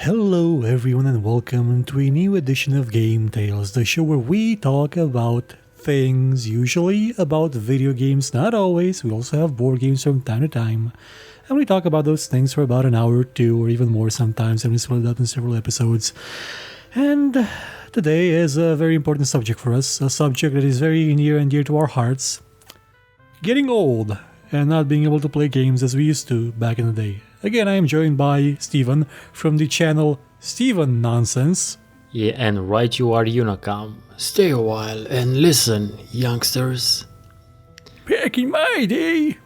Hello, everyone, and welcome to a new edition of GameTales, the show where we talk about things, usually about video games, not always. We also have board games from time to time. And we talk about those things for about an hour or two, or even more sometimes, and we split it up in several episodes. And today is a very important subject for us, a subject that is very near and dear to our hearts. Getting old and not being able to play games as we used to back in the day. Again, I am joined by Steven from the channel Steven Nonsense. Yeah, and right you are, Unicom. Stay a while and listen, youngsters. Back in my day.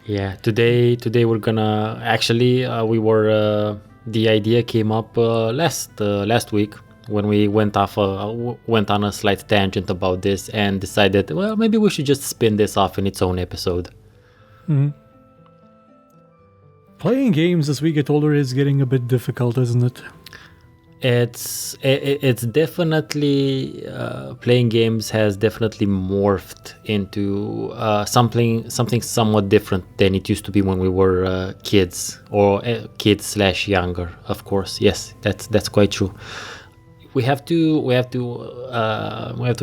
Yeah, today we're gonna actually the idea came up last week when we went on a slight tangent about this and decided, well, maybe we should just spin this off in its own episode. Mm-hmm. Playing games as we get older is getting a bit difficult, isn't it? It's definitely playing games has definitely morphed into something somewhat different than it used to be when we were kids or kids/younger. Of course, yes, that's quite true. We have to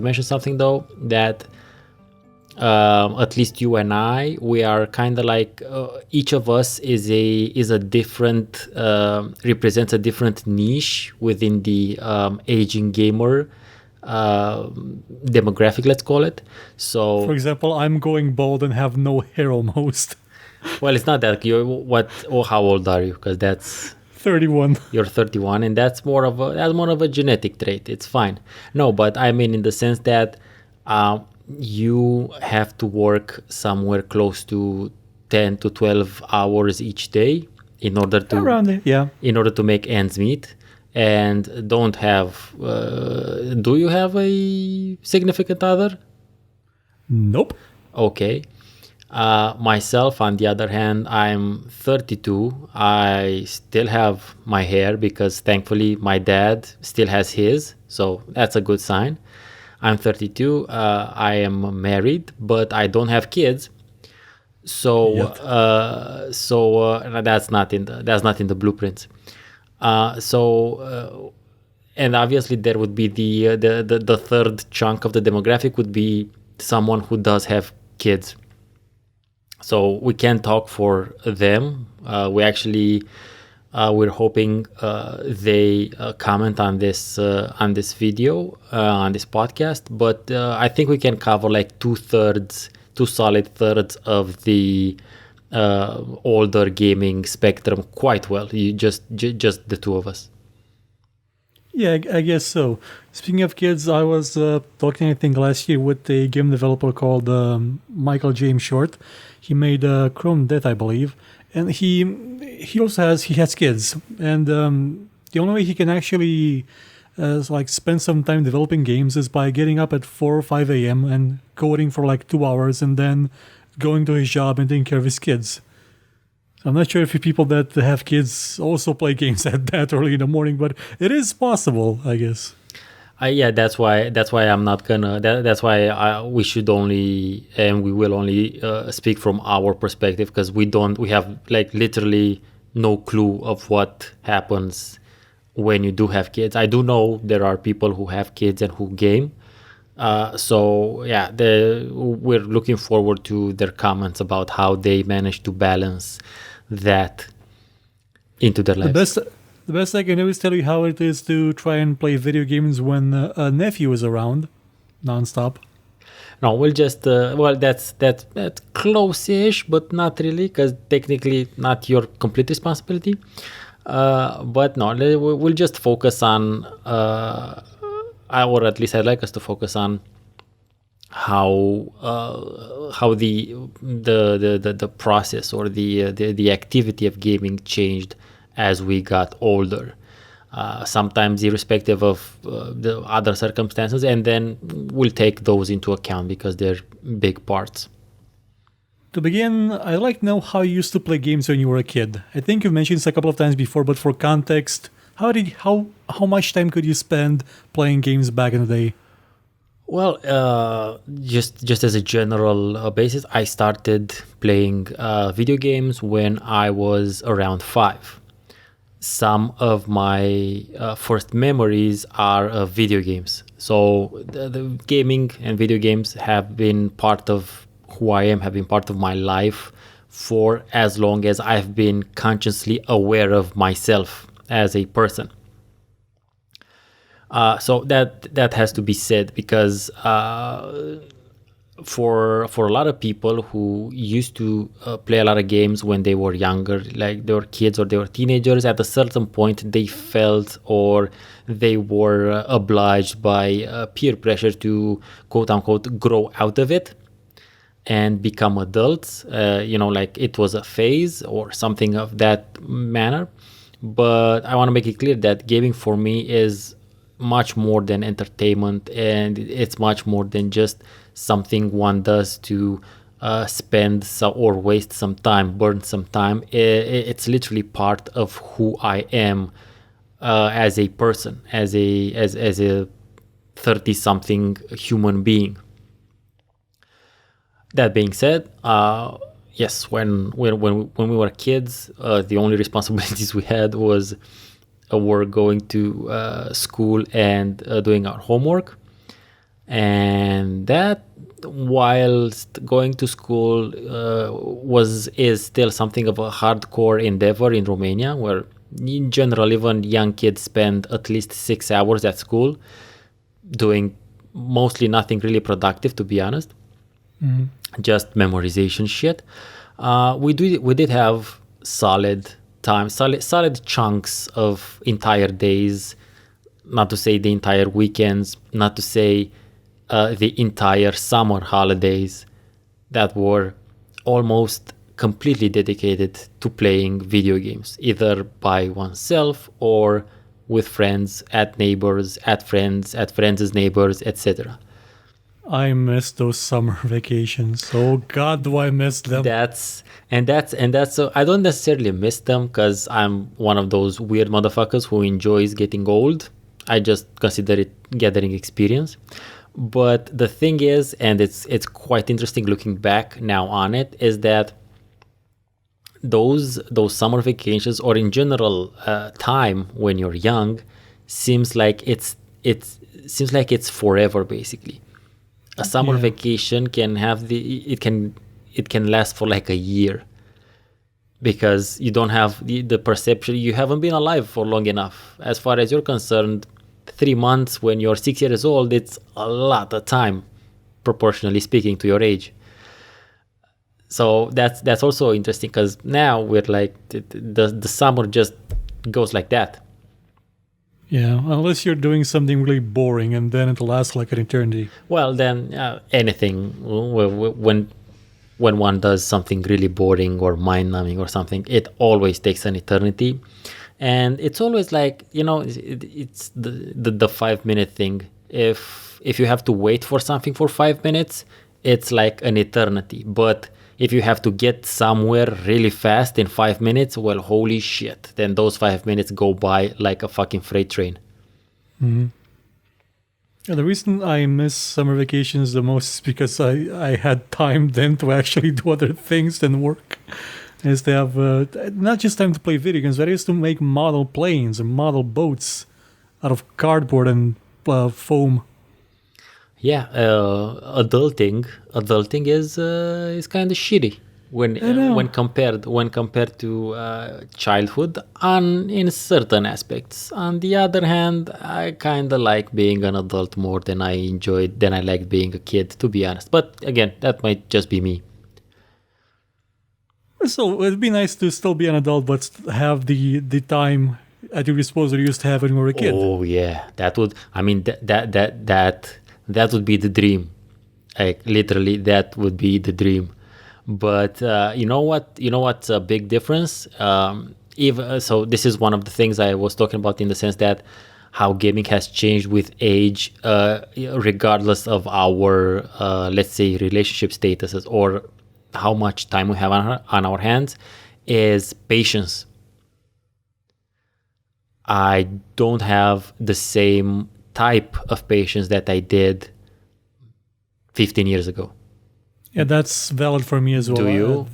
mention something though, that at least you and I, we are kind of like each of us is a different represents a different niche within the aging gamer demographic, let's call it. So, for example, I'm going bald and have no hair almost. Well, it's not that how old are you? Because that's 31. You're 31, and that's more of a genetic trait. It's fine. No, but I mean in the sense that you have to work somewhere close to 10 to 12 hours each day in order to in order to make ends meet, and don't have do you have a significant other? Nope. Okay. Myself, on the other hand, I'm 32. I still have my hair because thankfully my dad still has his, so that's a good sign. I'm 32. I am married, but I don't have kids. So, that's not in the blueprints. And obviously there would be the third chunk of the demographic would be someone who does have kids. So we can talk for them. We actually we're hoping they comment on this video, on this podcast. But I think we can cover like two solid thirds of the older gaming spectrum quite well. Just the two of us. Yeah, I guess so. Speaking of kids, I was talking, I think, last year with a game developer called Michael James Short. He made Chrome Death, I believe, and he has kids, and the only way he can actually spend some time developing games is by getting up at 4 or 5 a.m. and coding for like 2 hours, and then going to his job and taking care of his kids. I'm not sure if people that have kids also play games at that early in the morning, but it is possible, I guess. Yeah, that's why I'm not gonna. That's why we should only and we will only speak from our perspective, because we have like literally no clue of what happens when you do have kids. I do know there are people who have kids and who game. So yeah, we're looking forward to their comments about how they manage to balance that into their lives. The best I can do is tell you how it is to try and play video games when a nephew is around, nonstop. No, we'll just that's close-ish, but not really, because technically not your complete responsibility. But no, we'll just focus on, or at least I'd like us to focus on how the process or the activity of gaming changed as we got older, sometimes irrespective of the other circumstances, and then we'll take those into account because they're big parts. To begin, I'd like to know how you used to play games when you were a kid. I think you've mentioned this a couple of times before, but for context, how much time could you spend playing games back in the day? Well, just as a general basis, I started playing video games when I was around 5. some of my first memories are of video games. So the gaming and video games have been part of who I am, have been part of my life for as long as I've been consciously aware of myself as a person. So that has to be said, because for a lot of people who used to play a lot of games when they were younger, like they were kids or they were teenagers, at a certain point they felt, or they were obliged by peer pressure to quote unquote grow out of it and become adults. Like it was a phase or something of that manner. But I want to make it clear that gaming for me is much more than entertainment, and it's much more than just something one does to spend or waste some time, burn some time. It's literally part of who I am as a person, as a 30-something human being. That being said, yes, when we were kids, the only responsibilities we had were going to school and doing our homework. And that, whilst going to school is still something of a hardcore endeavor in Romania, where in general even young kids spend at least 6 hours at school doing mostly nothing really productive, to be honest. Just memorization shit. We did have solid chunks of entire days, not to say the entire weekends, not to say the entire summer holidays, that were almost completely dedicated to playing video games, either by oneself or with friends, at neighbors, at friends' neighbors, etc. I miss those summer vacations. Oh God, do I miss them? That's so I don't necessarily miss them because I'm one of those weird motherfuckers who enjoys getting old. I just consider it gathering experience. But the thing is, and it's quite interesting looking back now on it, is that those summer vacations, or in general time when you're young, seems like it's forever, basically. A summer vacation can have it can last for like a year, because you don't have the perception, you haven't been alive for long enough. As far as you're concerned, 3 months when you're 6 years old, it's a lot of time, proportionally speaking to your age. So that's also interesting, because now we're like the summer just goes like that. Yeah, unless you're doing something really boring, and then it lasts like an eternity. Well, then anything, when one does something really boring or mind-numbing or something, it always takes an eternity. And it's always like, it's the 5-minute thing. If you have to wait for something for 5 minutes, it's like an eternity. But if you have to get somewhere really fast in 5 minutes, well, holy shit, then those 5 minutes go by like a fucking freight train. Mm-hmm. Yeah, the reason I miss summer vacations the most is because I had time then to actually do other things than work. Is to have not just time to play video games, but I used to make model planes and model boats out of cardboard and foam. Yeah, adulting is kind of shitty when compared to childhood, in certain aspects. On the other hand, I kind of like being an adult more than I liked being a kid, to be honest. But again, that might just be me. So it'd be nice to still be an adult, but have the time at your disposal you used to have when you were a kid. Oh yeah, that would. I mean, that would be the dream. Like literally, that would be the dream. But you know what? You know what's a big difference? Even so, this is one of the things I was talking about, in the sense that how gaming has changed with age, regardless of our let's say relationship statuses or how much time we have on our hands, is patience. I don't have the same type of patience that I did 15 years ago. Yeah, that's valid for me as well. Do you?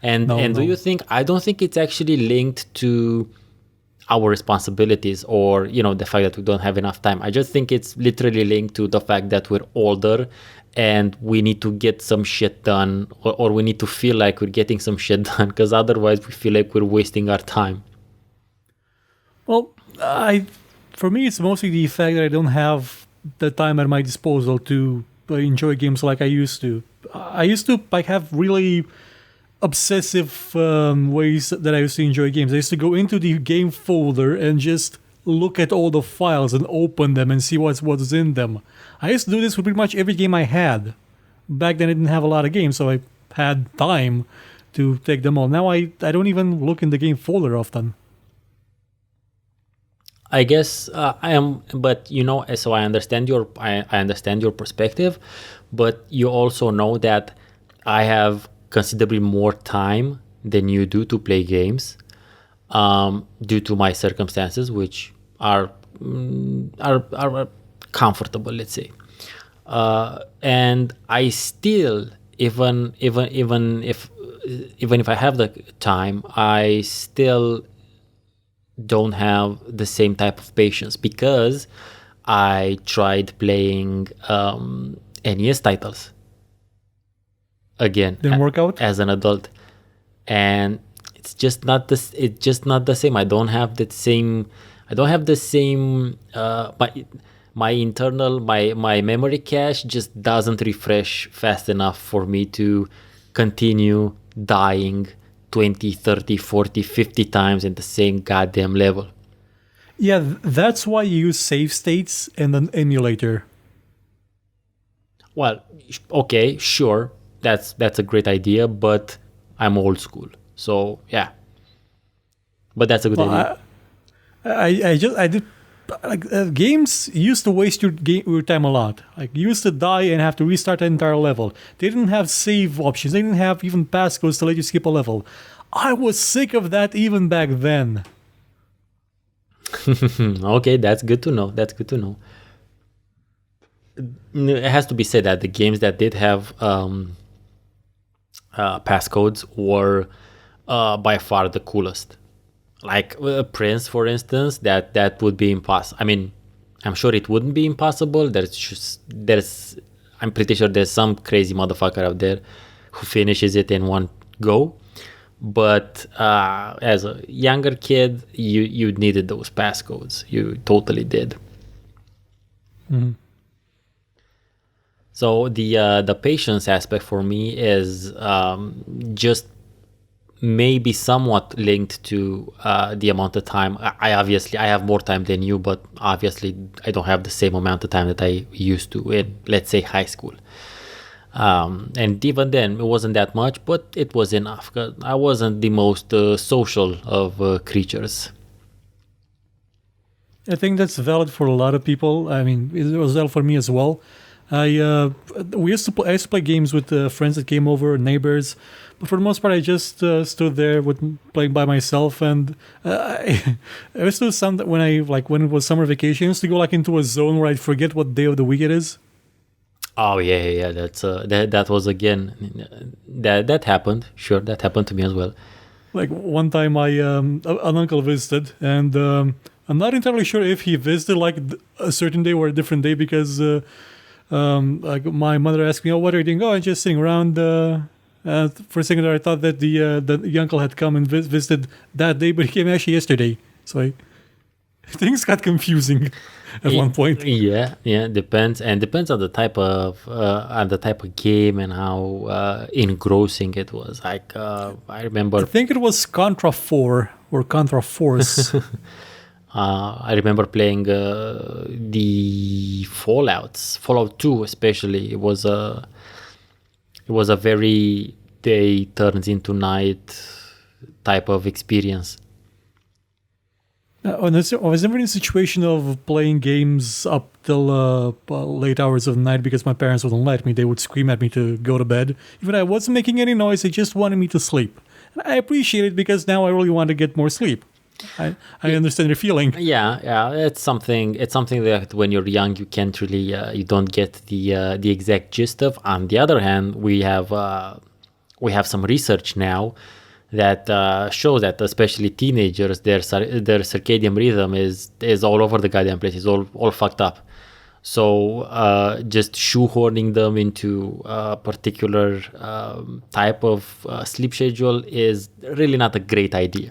And No. do you think? I don't think it's actually linked to our responsibilities or the fact that we don't have enough time. I just think it's literally linked to the fact that we're older and we need to get some shit done, or we need to feel like we're getting some shit done, because otherwise we feel like we're wasting our time. Well, for me, it's mostly the fact that I don't have the time at my disposal to enjoy games like I used to. I used to have really obsessive ways that I used to enjoy games. I used to go into the game folder and just look at all the files and open them and see what's in them. I used to do this with pretty much every game I had. Back then I didn't have a lot of games, so I had time to take them all. Now I don't even look in the game folder often. I guess I am, but so I understand I understand your perspective, but you also know that I have considerably more time than you do to play games, due to my circumstances, which are comfortable, let's say. And I still, even if I have the time, I still don't have the same type of patience, because I tried playing NES titles again. Didn't work out as an adult, and it's just not this. It's just not the same. I don't have the same. My memory cache just doesn't refresh fast enough for me to continue dying 20, 30, 40, 50 times in the same goddamn level. Yeah, that's why you use save states and an emulator. Well, okay, sure, that's a great idea, but I'm old school, so yeah. But that's a good idea. Games used to waste your time a lot. Like, you used to die and have to restart the entire level. They didn't have save options. They didn't have even passcodes to let you skip a level. I was sick of that even back then. Okay, that's good to know. It has to be said that the games that did have passcodes were by far the coolest. Like Prince, for instance, that would be impossible. I mean, I'm sure it wouldn't be impossible. I'm pretty sure there's some crazy motherfucker out there who finishes it in one go. But as a younger kid, you needed those passcodes. You totally did. Mm-hmm. So the patience aspect for me is just maybe somewhat linked to the amount of time. I have more time than you, but obviously I don't have the same amount of time that I used to in, let's say, high school. And even then, it wasn't that much, but it was enough. 'Cause I wasn't the most social of creatures. I think that's valid for a lot of people. I mean, it was valid for me as well. I used to play games with friends that came over, neighbors, but for the most part, I just stood there playing by myself. And I used to do when it was summer vacation, I used to go into a zone where I'd forget what day of the week it is. Oh yeah. That's that was again that happened. Sure, that happened to me as well. Like one time, an uncle visited, and I'm not entirely sure if he visited a certain day or a different day, because my mother asked me, "Oh, what are you doing?" "Oh, I'm just sitting around." For a second there, I thought that the uncle had come and visited that day, but he came actually yesterday. So things got confusing at one point. Yeah, depends on the type of game and how engrossing it was. Like I remember, I think it was Contra 4 or Contra Force. I remember playing the Fallout 2 especially. It was a very day turns into night type of experience. I was never in a situation of playing games up till late hours of the night because my parents wouldn't let me. They would scream at me to go to bed. Even I wasn't making any noise, they just wanted me to sleep. And I appreciate it because now I really want to get more sleep. I understand your feeling. Yeah. It's something that when you're young you can't really you don't get the exact gist of. On the other hand, we have some research now that shows that especially teenagers, their circadian rhythm is all over the goddamn place. It's all fucked up. So just shoehorning them into a particular type of sleep schedule is really not a great idea.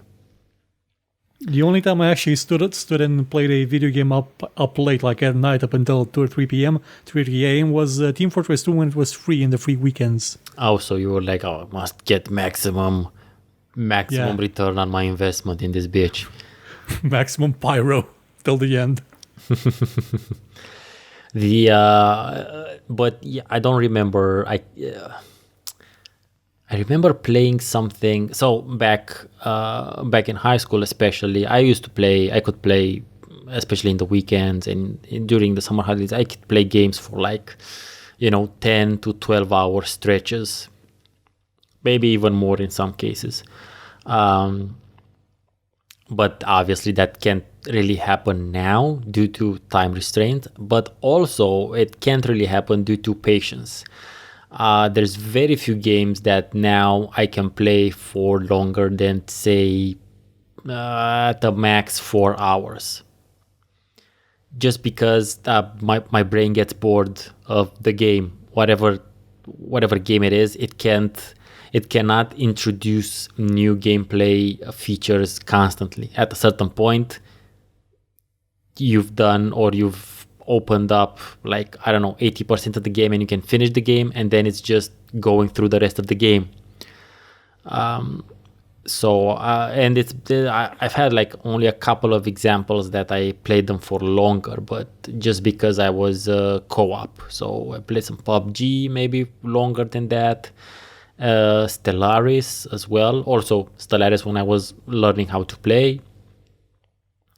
The only time I actually stood and played a video game up late, like at night, up until 2 or 3 p.m., 3 a.m., was Team Fortress 2 when it was free in the free weekends. Oh, so you were like, oh, I must get maximum return on my investment in this bitch. Maximum pyro till the end. But yeah, I don't remember. I remember playing something. So back in high school, especially, I could play, especially in the weekends and during the summer holidays. I could play games for 10 to 12 hour stretches, maybe even more in some cases. But obviously that can't really happen now due to time restraint, but also it can't really happen due to patience. There's very few games that now I can play for longer than, say, at the max 4 hours. Just because my brain gets bored of the game, whatever game it is. It cannot introduce new gameplay features constantly. At a certain point, you've opened up 80% of the game, and you can finish the game, and then it's just going through the rest of the game. I've had only a couple of examples that I played them for longer, but just because I was co-op. So I played some PUBG, maybe longer than that. Stellaris as well. Also Stellaris when I was learning how to play.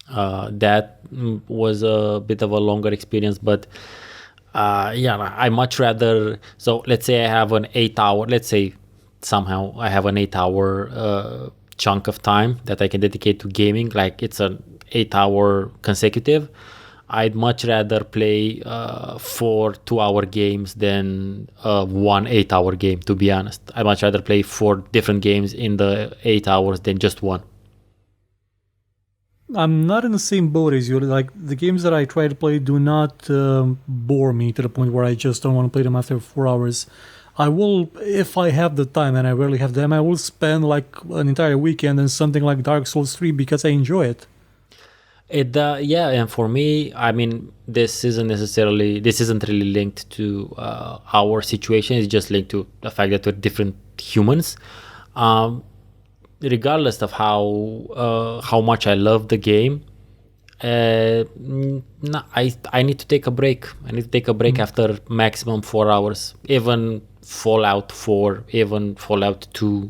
That was a bit of a longer experience, but I much rather. So let's say I have an 8 hour. Let's say somehow I have an 8 hour chunk of time that I can dedicate to gaming. Like it's an 8 hour consecutive. I'd much rather play 4 2-hour games than 1 8-hour game, to be honest. I'd much rather play 4 different games in the 8 hours than just one. I'm not in the same boat as you. Like, the games that I try to play do not bore me to the point where I just don't want to play them after 4 hours. I will, if I have the time, and I rarely have them, I will spend an entire weekend in something like Dark Souls 3 because I enjoy it. And for me, I mean, this isn't really linked to our situation. It's just linked to the fact that we're different humans. Regardless of how much I love the game, I need to take a break. I need to take a break after maximum 4 hours. Even Fallout 4, even Fallout 2,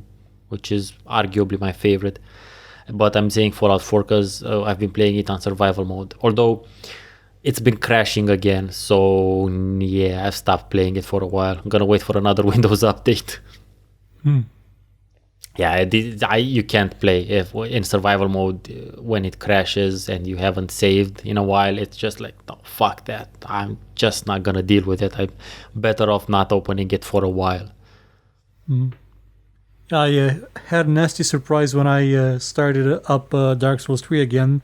which is arguably my favorite. But I'm saying Fallout 4 because I've been playing it on survival mode. Although it's been crashing again. So yeah, I've stopped playing it for a while. I'm going to wait for another Windows update. Yeah, you can't play in survival mode when it crashes and you haven't saved in a while. It's just like, no, fuck that. I'm just not going to deal with it. I'm better off not opening it for a while. I had a nasty surprise when I started up Dark Souls 3 again.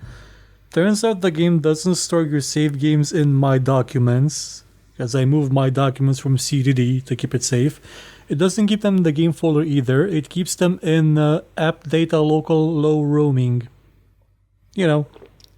Turns out the game doesn't store your save games in My Documents, as I moved my documents from C to D to keep it safe. It doesn't keep them in the game folder either. It keeps them in app data local low roaming.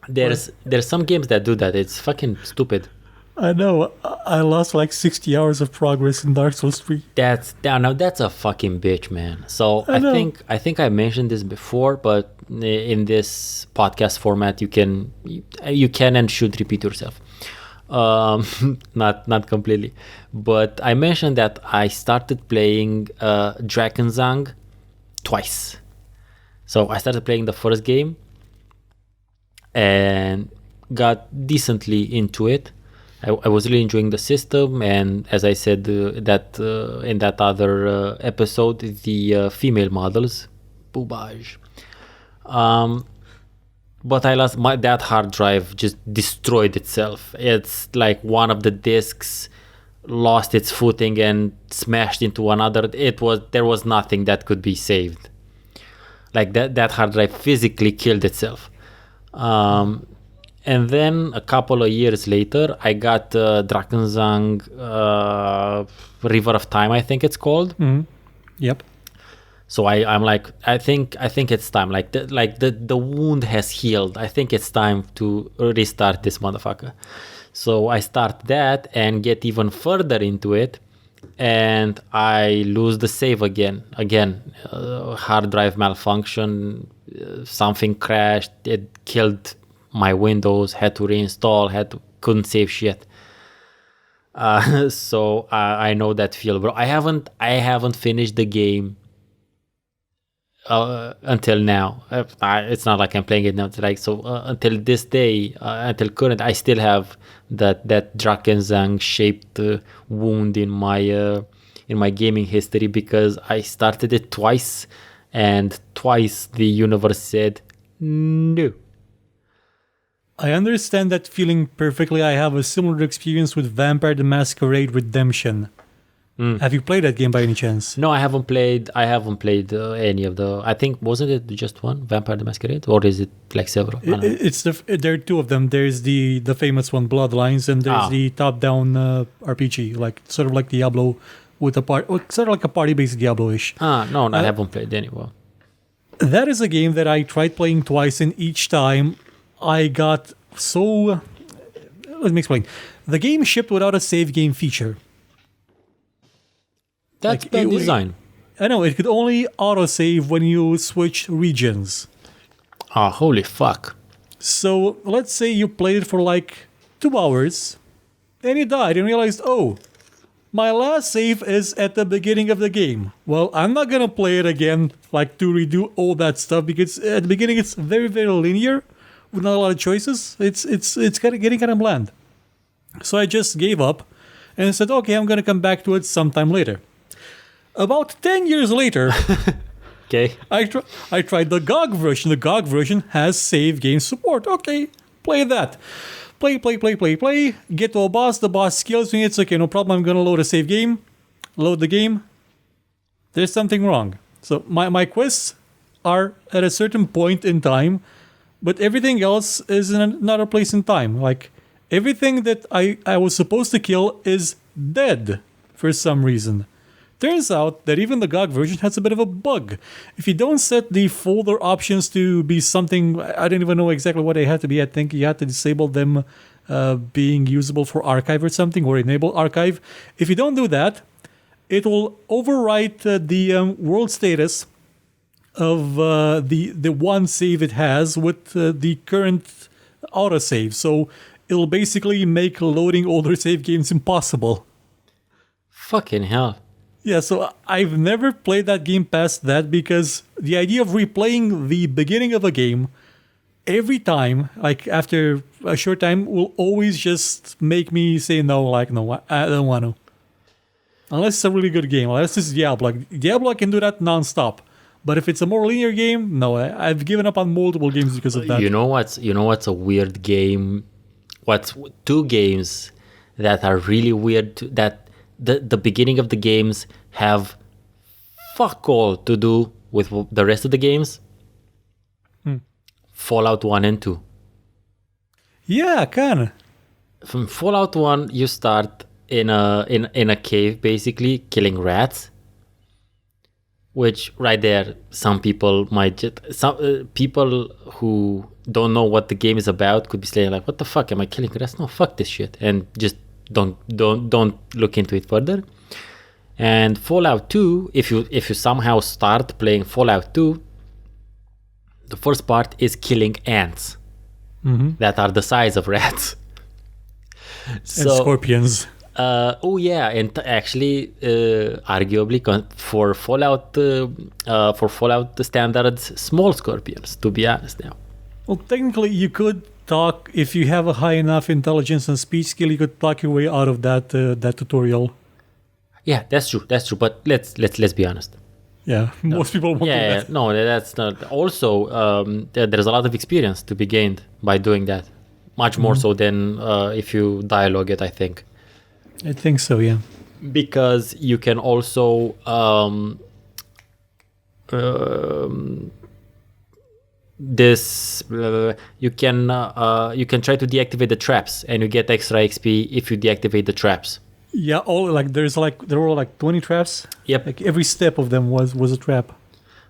There's some games that do that. It's fucking stupid. I know. I lost 60 hours of progress in Dark Souls 3. That's a fucking bitch, man. So I think I mentioned this before, but in this podcast format, you can and should repeat yourself. Not completely, but I mentioned that I started playing Drakenzang twice. So I started playing the first game and got decently into it. I was really enjoying the system, and as I said that in that other episode, the female models, boobage. But I lost that hard drive just destroyed itself. It's like one of the discs lost its footing and smashed into another. There was nothing that could be saved. Like that hard drive physically killed itself. And then a couple of years later, I got Drakenzang River of Time, I think it's called. Yep. So I'm like, I think it's time. Like the wound has healed. I think it's time to restart this motherfucker. So I start that and get even further into it, and I lose the save again. Hard drive malfunction, something crashed, it killed my Windows, had to reinstall, couldn't save shit. So I know that feel, bro. I haven't finished the game until now. It's not like I'm playing it now. It's like, so until this day, until current, I still have that Drakenzang shaped wound in my gaming history, because I started it twice, and twice the universe said no. I understand that feeling perfectly. I have a similar experience with Vampire the Masquerade Redemption. Have you played that game by any chance? No, I haven't played any of the. I think, wasn't it just one, Vampire the Masquerade, or is it like several? There are two of them. There's the famous one, Bloodlines, and there's the top-down RPG, like sort of like Diablo, with sort of like a party-based Diablo-ish. No, I haven't played any. Well, that is a game that I tried playing twice, and each time I got so. Let me explain. The game shipped without a save game feature. That's bad design. I know, it could only autosave when you switch regions. Holy fuck. So let's say you played it for like 2 hours, and you died and realized, oh, my last save is at the beginning of the game. Well, I'm not gonna play it again, like to redo all that stuff, because at the beginning it's very, very linear, with not a lot of choices. It's kind of getting kind of bland. So I just gave up and said, okay, I'm gonna come back to it sometime later. About 10 years later, okay, I tried the GOG version. The GOG version has save game support. Okay, play that. Play. Get to a boss. The boss kills me. It's okay, no problem. I'm going to load a save game. Load the game. There's something wrong. So my quests are at a certain point in time, but everything else is in another place in time. Like, everything that I was supposed to kill is dead for some reason. Turns out that even the GOG version has a bit of a bug. If you don't set the folder options to be something, I don't even know exactly what they had to be. I think you had to disable them being usable for archive or something, or enable archive. If you don't do that, it will overwrite the world status of the one save it has with the current autosave. So it'll basically make loading older save games impossible. Fucking hell. Yeah, so I've never played that game past that, because the idea of replaying the beginning of a game every time, like after a short time, will always just make me say no, I don't want to. Unless it's a really good game, unless it's Diablo. Diablo, I can do that non-stop. But if it's a more linear game, no, I've given up on multiple games because of that. You know what's a weird game? What's two games that are really weird, that the beginning of the games have fuck all to do with the rest of the games? Fallout 1 and 2. Yeah, kinda. From Fallout 1, you start in a cave, basically killing rats. Which right there, some people might people who don't know what the game is about could be saying like, "What the fuck? Am I killing rats? No, fuck this shit," and just don't look into it further. And Fallout 2, if you somehow start playing Fallout 2, the first part is killing ants that are the size of rats. And scorpions. And actually, arguably for Fallout standards, small scorpions. To be honest, now. Well, technically, you could talk if you have a high enough intelligence and speech skill. You could talk your way out of that tutorial. Yeah, that's true. But let's be honest. Yeah, most people won't do that. Yeah, no, that's not. Also, there's a lot of experience to be gained by doing that. Much more so than if you dialogue it, I think. I think so, yeah. Because you can also this you can try to deactivate the traps, and you get extra XP if you deactivate the traps. Yeah, there were like 20 traps. Yep. Like every step of them was a trap.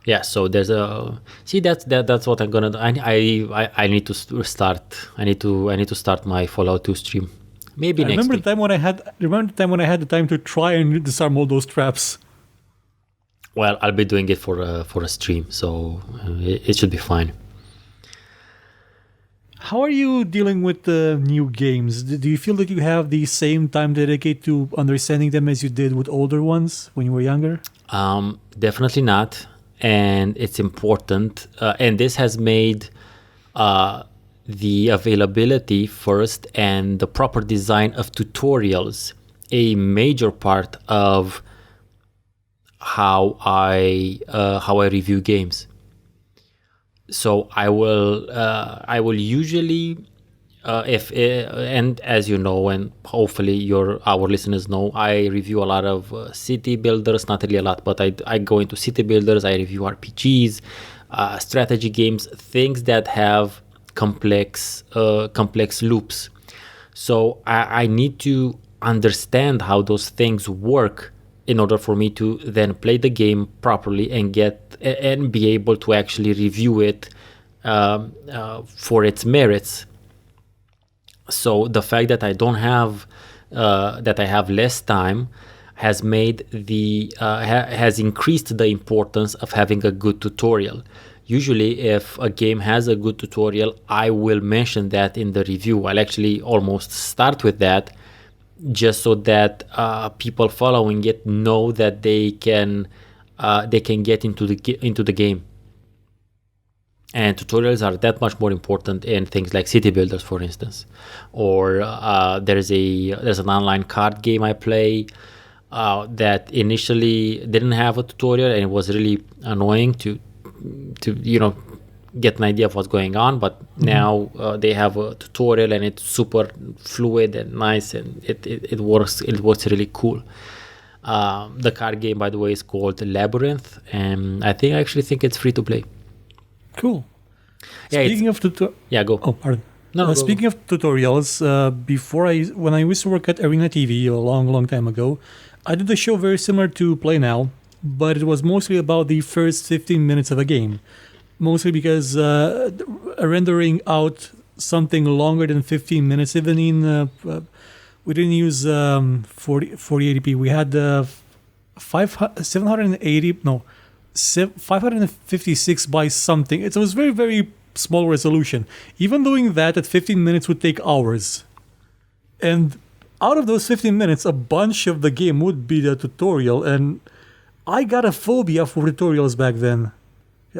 Yeah, so there's a that's what I'm gonna do. I need to start. I need to start my Fallout 2 stream. Maybe I next remember week. the time when I had the time to try and disarm all those traps. Well, I'll be doing it for a stream, so it should be fine. How are you dealing with the new games? Do you feel that you have the same time dedicated to understanding them as you did with older ones when you were younger? Definitely not, and it's important. And this has made the availability first and the proper design of tutorials a major part of how I review games. So I will usually and as you know, and hopefully our listeners know, I review a lot of city builders, not really a lot, but I go into city builders. I review RPGs, strategy games, things that have complex loops. So I need to understand how those things work in order for me to then play the game properly and be able to actually review it for its merits. So the fact that I don't have that I have less time has made has increased the importance of having a good tutorial. Usually, if a game has a good tutorial, I will mention that in the review. I'll actually almost start with that, just so that people following it know that they can get into the game. And tutorials are that much more important in things like city builders, for instance. Or there's an online card game I play that initially didn't have a tutorial, and it was really annoying to get an idea of what's going on. But now they have a tutorial, and it's super fluid and nice, and it works really cool. The card game, by the way, is called Labyrinth, and I actually think it's free to play. Cool. Yeah, Speaking of go. Oh, pardon. No, speaking of tutorials, when I used to work at Arena TV a long time ago, I did a show very similar to Play Now, but it was mostly about the first 15 minutes of a game. Mostly because rendering out something longer than 15 minutes, even in we didn't use 4080p. We had 556 by something. It was very, very small resolution. Even doing that at 15 minutes would take hours. And out of those 15 minutes, a bunch of the game would be the tutorial. And I got a phobia for tutorials back then.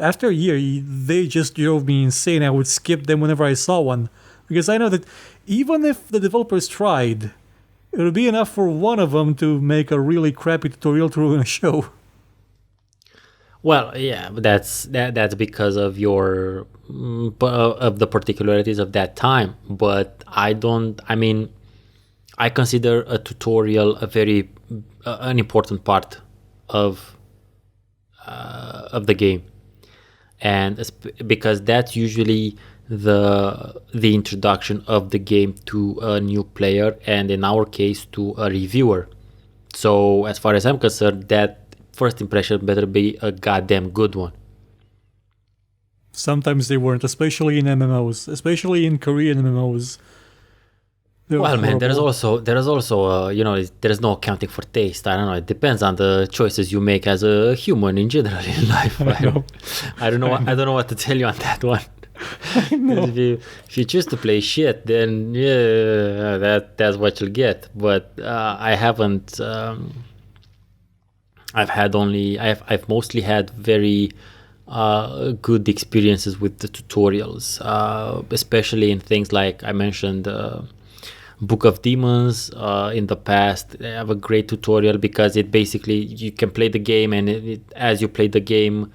After a year, they just drove me insane. I would skip them whenever I saw one. Because I know that even if the developers tried, it would be enough for one of them to make a really crappy tutorial to ruin a show. Well, yeah, but that's because of your of the particularities of that time. But I consider a tutorial a very an important part of the game, and because that's usually the introduction of the game to a new player, and in our case to a reviewer. So as far as I'm concerned, that first impression better be a goddamn good one. Sometimes they weren't, especially in MMOs, especially in Korean MMOs. Well, man, there is also there is no accounting for taste. I don't know. It depends on the choices you make as a human in general in life. I don't know what to tell you on that one. If you choose to play shit, then yeah, that's what you'll get. But I haven't. I've mostly had very good experiences with the tutorials, especially in things like I mentioned. Book of Demons in the past. They have a great tutorial because it basically you can play the game, and as you play the game,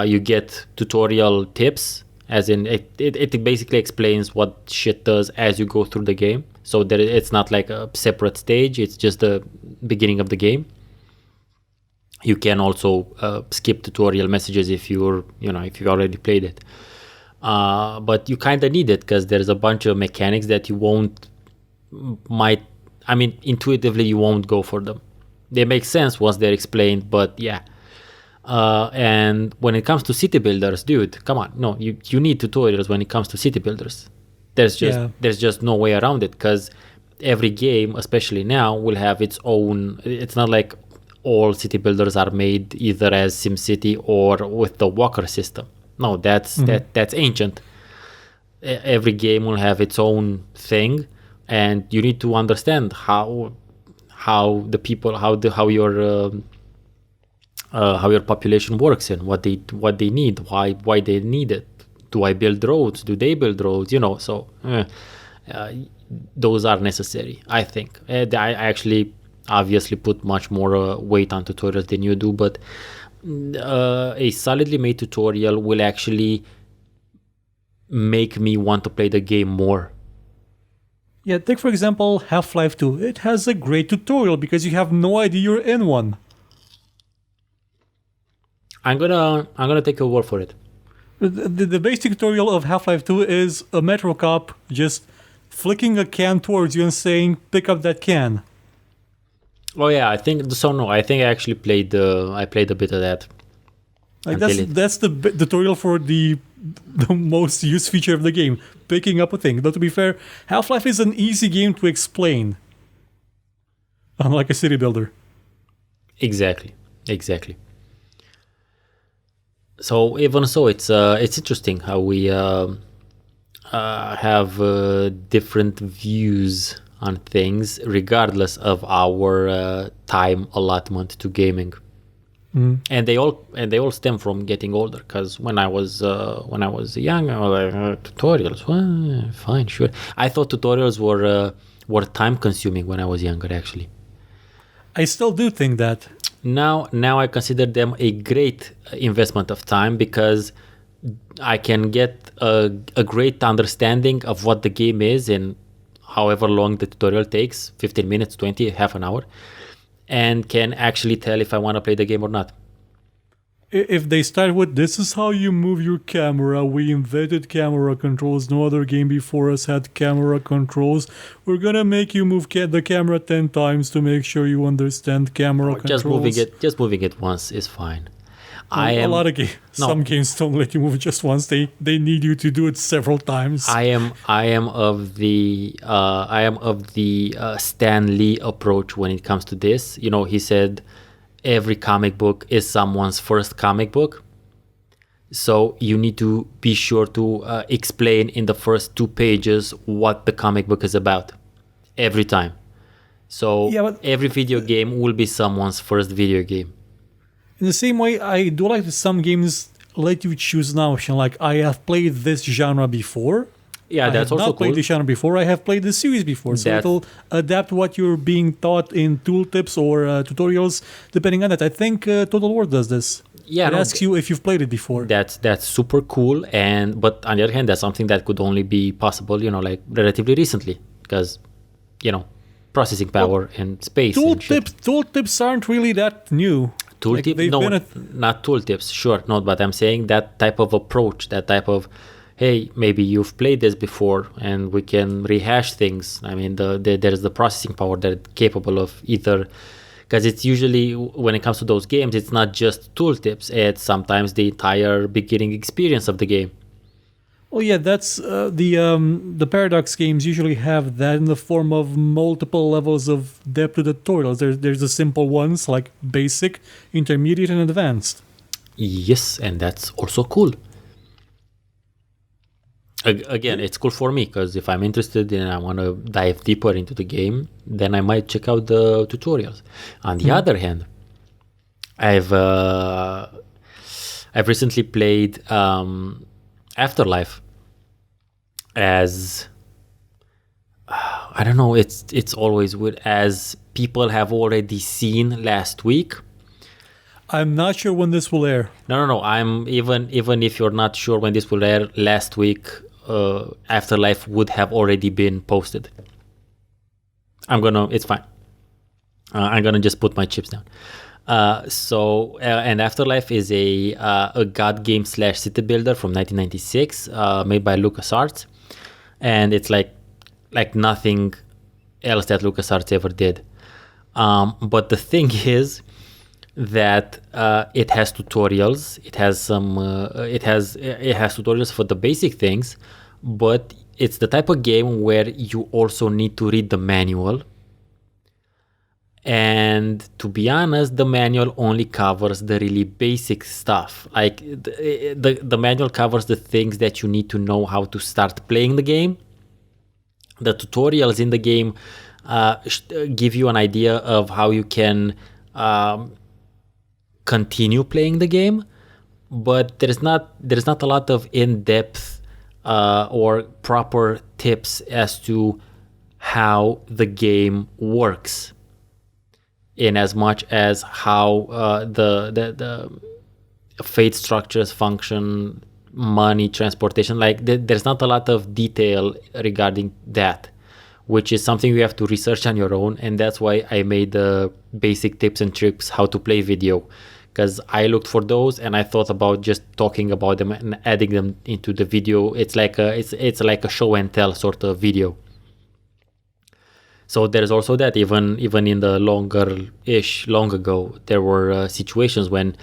you get tutorial tips. As in, it basically explains what shit does as you go through the game. So that it's not like a separate stage; it's just the beginning of the game. You can also skip tutorial messages if you've already played it. But you kind of need it because there's a bunch of mechanics that you intuitively you won't go for them. They make sense once they're explained, but yeah. And when it comes to city builders, dude, come on, no, you need tutorials when it comes to city builders. There's just no way around it, because every game, especially now, will have its own. It's not like all city builders are made either as SimCity or with the walker system. No, that's ancient. Every game will have its own thing, and you need to understand how your population works and what they need, why they need it. Do I build roads? Do they build roads? So those are necessary, I think. I actually obviously put much more weight on tutorials than you do, but a solidly made tutorial will actually make me want to play the game more. Yeah, take for example Half-Life 2. It has a great tutorial because you have no idea you're in one. I'm gonna take your word for it. The basic tutorial of Half-Life 2 is a Metro cop just flicking a can towards you and saying, "Pick up that can." Oh yeah, I think so. No, I think I actually played a bit of that. Like that's the tutorial for the most used feature of the game, picking up a thing. Though to be fair, Half-Life is an easy game to explain, unlike a city builder. Exactly. So even so, it's interesting how we have different views on things regardless of our time allotment to gaming. And they all stem from getting older, because when I was young, I was like, tutorials, well, fine, sure. I thought tutorials were time consuming when I was younger, actually. I still do think that. Now I consider them a great investment of time, because I can get a great understanding of what the game is in however long the tutorial takes, 15 minutes, 20, half an hour, and can actually tell if I want to play the game or not. If they start with, "This is how you move your camera, we invented camera controls, no other game before us had camera controls, we're gonna make you move the camera 10 times to make sure you understand camera controls." Just moving it once is fine. A lot of games, some games don't let you move it just once. They need you to do it several times. I am of the Stan Lee approach when it comes to this. He said every comic book is someone's first comic book. So you need to be sure to explain in the first 2 pages what the comic book is about every time. So every video game will be someone's first video game. In the same way, I do like that some games let you choose an option, like, I have played this genre before. Yeah, that's also cool. I have not played this genre before, I have played this series before. So it'll adapt what you're being taught in tooltips or tutorials, depending on that. I think Total War does this. Yeah, it asks you if you've played it before. That's super cool, but on the other hand, that's something that could only be possible, like relatively recently, because, processing power and space. Tooltips aren't really that new. Not tooltips, sure, no, but I'm saying that type of approach, that type of, hey, maybe you've played this before and we can rehash things. I mean, there's the processing power that's capable of either, because it's usually, when it comes to those games, it's not just tooltips, it's sometimes the entire beginning experience of the game. Well, yeah, that's the Paradox games usually have that in the form of multiple levels of depth to the tutorials. There's the simple ones like basic, intermediate, and advanced. Yes, and that's also cool. Again, it's cool for me, because if I'm interested and I want to dive deeper into the game, then I might check out the tutorials. On the other hand, I've recently played Afterlife as I don't know, it's always weird, as people have already seen last week. I'm not sure when this will air. No. I'm even if you're not sure when this will air, last week Afterlife would have already been posted. It's fine. I'm gonna just put my chips down. And Afterlife is a god game slash city builder from 1996, made by LucasArts, and it's like nothing else that LucasArts ever did. But the thing is that it has tutorials. It has tutorials for the basic things, but it's the type of game where you also need to read the manual. And to be honest, the manual only covers the really basic stuff. Like the manual covers the things that you need to know how to start playing the game. The tutorials in the game give you an idea of how you can continue playing the game, but there's not a lot of in-depth or proper tips as to how the game works, in as much as how the fate structures function, money, transportation. Like there's not a lot of detail regarding that, which is something you have to research on your own. And that's why I made the basic tips and tricks how to play video, because I looked for those and I thought about just talking about them and adding them into the video. It's like a show and tell sort of video. So there's also that. Even in the long ago, there were situations when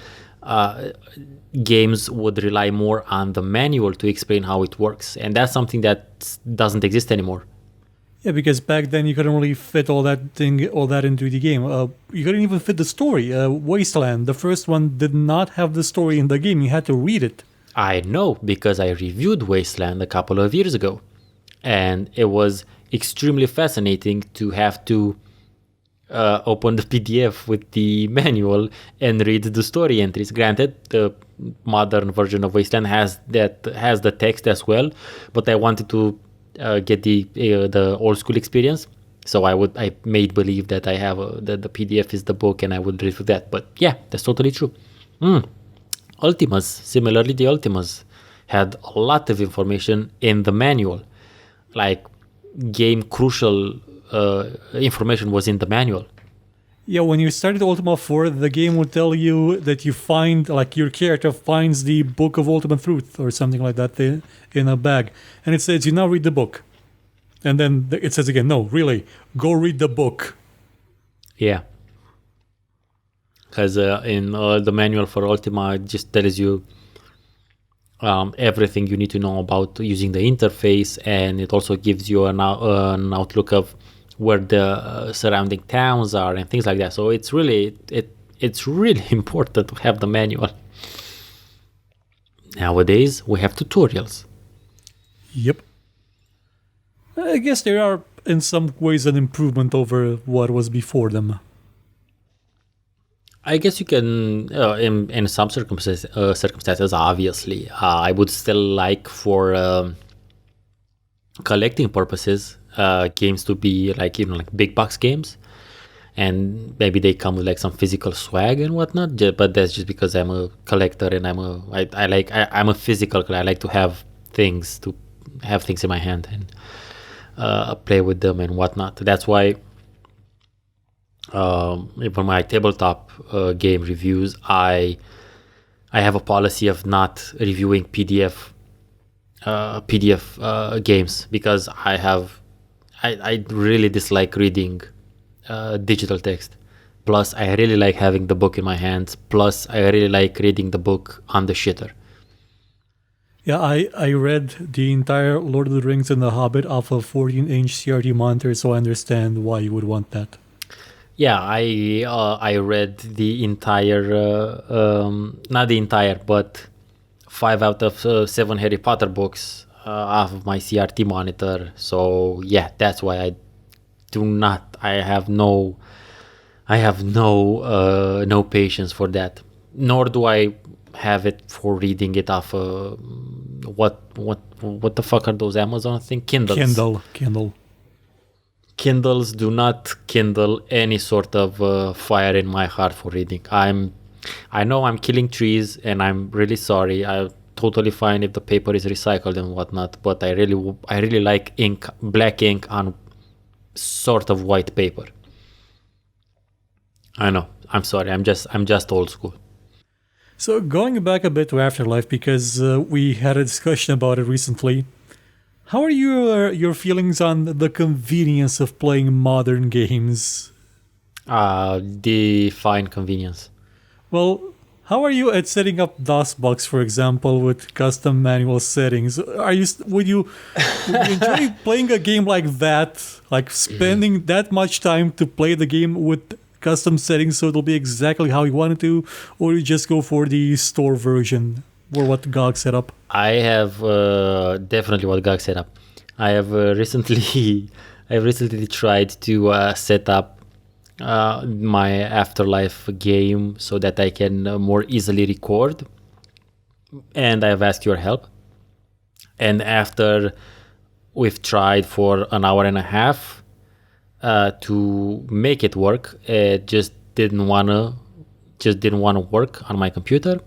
games would rely more on the manual to explain how it works, and that's something that doesn't exist anymore. Yeah, because back then you couldn't really fit all that into the game. You couldn't even fit the story. Wasteland, the first one, did not have the story in the game. You had to read it. I know, because I reviewed Wasteland a couple of years ago, and it was extremely fascinating to have to open the PDF with the manual and read the story entries. Granted, the modern version of Wasteland has the text as well, but I wanted to get the old school experience, so I made believe that I have that the PDF is the book and I would read through that. But yeah, that's totally true. Ultimas, similarly, the Ultimas had a lot of information in the manual, like game crucial information was in the manual. Yeah, when you started Ultima 4, the game would tell you that you find, like, your character finds the Book of Ultimate Truth or something like that in a bag. And it says, you now read the book. And then it says again, no, really, go read the book. Yeah. Because in the manual for Ultima, it just tells you everything you need to know about using the interface, and it also gives you an outlook of where the surrounding towns are and things like that. So it's really important to have the manual. Nowadays we have tutorials. Yep. I guess they are in some ways an improvement over what was before them. I guess you can, in some circumstances, obviously. I would still like, for collecting purposes, games to be like, like big box games, and maybe they come with like some physical swag and whatnot. But that's just because I'm a collector and I'm a physical collector. I like to have things in my hand and play with them and whatnot. That's why. Even my tabletop game reviews, I have a policy of not reviewing PDF games, because I really dislike reading digital text. Plus, I really like having the book in my hands. Plus, I really like reading the book on the shitter. Yeah, I read the entire Lord of the Rings and The Hobbit off a 14-inch CRT monitor, so I understand why you would want that. Yeah, I read the entire, not the entire, but 5 out of 7 Harry Potter books off of my CRT monitor. So yeah, that's why I have no patience for that. Nor do I have it for reading it off what the fuck are those Amazon thing? Kindles. Kindle. Kindles do not kindle any sort of fire in my heart for reading. I know I'm killing trees, and I'm really sorry. I'm totally fine if the paper is recycled and whatnot, but I really like ink, black ink on sort of white paper. I know I'm sorry. I'm just old school. So going back a bit to Afterlife, because we had a discussion about it recently. How are your feelings on the convenience of playing modern games? Define convenience. Well, how are you at setting up DOSBox, for example, with custom manual settings? Would you enjoy playing a game like that, like spending that much time to play the game with custom settings so it'll be exactly how you want it to, or you just go for the store version or what GOG set up? I have definitely what GAG set up. I have recently, I recently tried to set up my Afterlife game so that I can more easily record, and I've asked your help. And after we've tried for an hour and a half to make it work, it just didn't wanna work on my computer.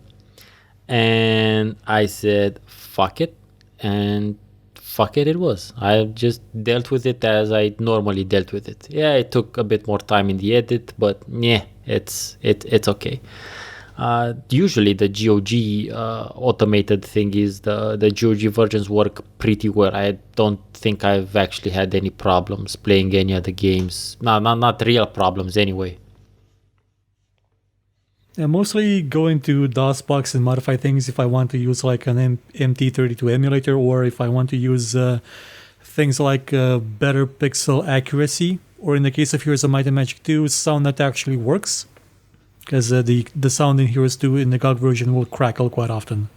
And I said, fuck it. And fuck it, it was. I just dealt with it as I normally dealt with it. Yeah, it took a bit more time in the edit, but yeah, it's okay. Usually the GOG automated thing is the GOG versions work pretty well. I don't think I've actually had any problems playing any other games. Not real problems anyway. Yeah, mostly going to DOSBox and modify things if I want to use like an MT32 emulator, or if I want to use things like better pixel accuracy, or in the case of Heroes of Might and Magic 2, sound that actually works. Because the sound in Heroes 2 in the GOG version will crackle quite often.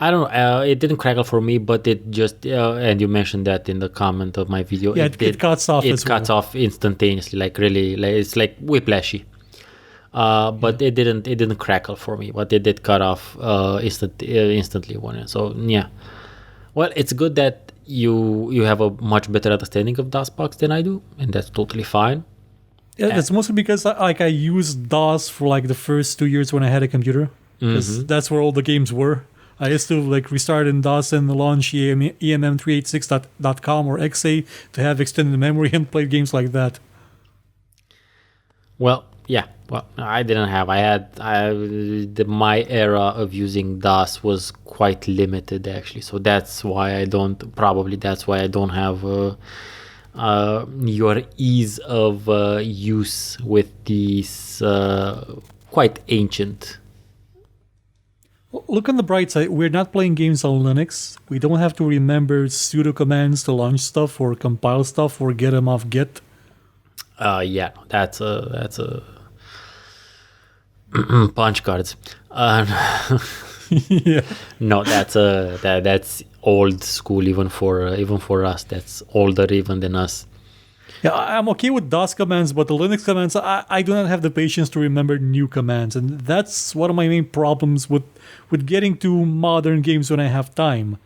I don't know. It didn't crackle for me, but it just and you mentioned that in the comment of my video. Yeah, it cuts off. It cuts off instantaneously, like really, like, it's like whiplashy. But it didn't crackle for me, but it did cut off instantly when. So yeah, well, it's good that you have a much better understanding of DOSBox than I do, and that's totally fine. Yeah, that's mostly because I used DOS for like the first 2 years when I had a computer, because that's where all the games were. I used to like restart in DOS and launch EMM386.com or XA to have extended memory and play games like that. Well, yeah. Well, I didn't have. My era of using DOS was quite limited actually. So that's why I don't have your ease of use with these quite ancient. Look on the bright side. We're not playing games on Linux. We don't have to remember sudo commands to launch stuff or compile stuff or get them off Git. Yeah, that's a punch cards. Yeah. No, that's old school even for us. That's older even than us. Yeah, I'm okay with DOS commands, but the Linux commands, I do not have the patience to remember new commands, and that's one of my main problems with getting to modern games when I have time.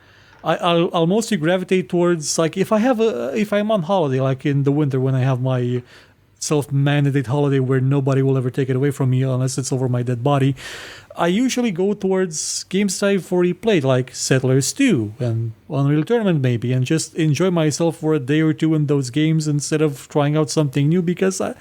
I'll mostly gravitate towards like if I'm on holiday, like in the winter when I have my self-mandated holiday where nobody will ever take it away from me unless it's over my dead body. I usually go towards games that I've already played, like Settlers 2 and Unreal Tournament maybe, and just enjoy myself for a day or two in those games instead of trying out something new, because I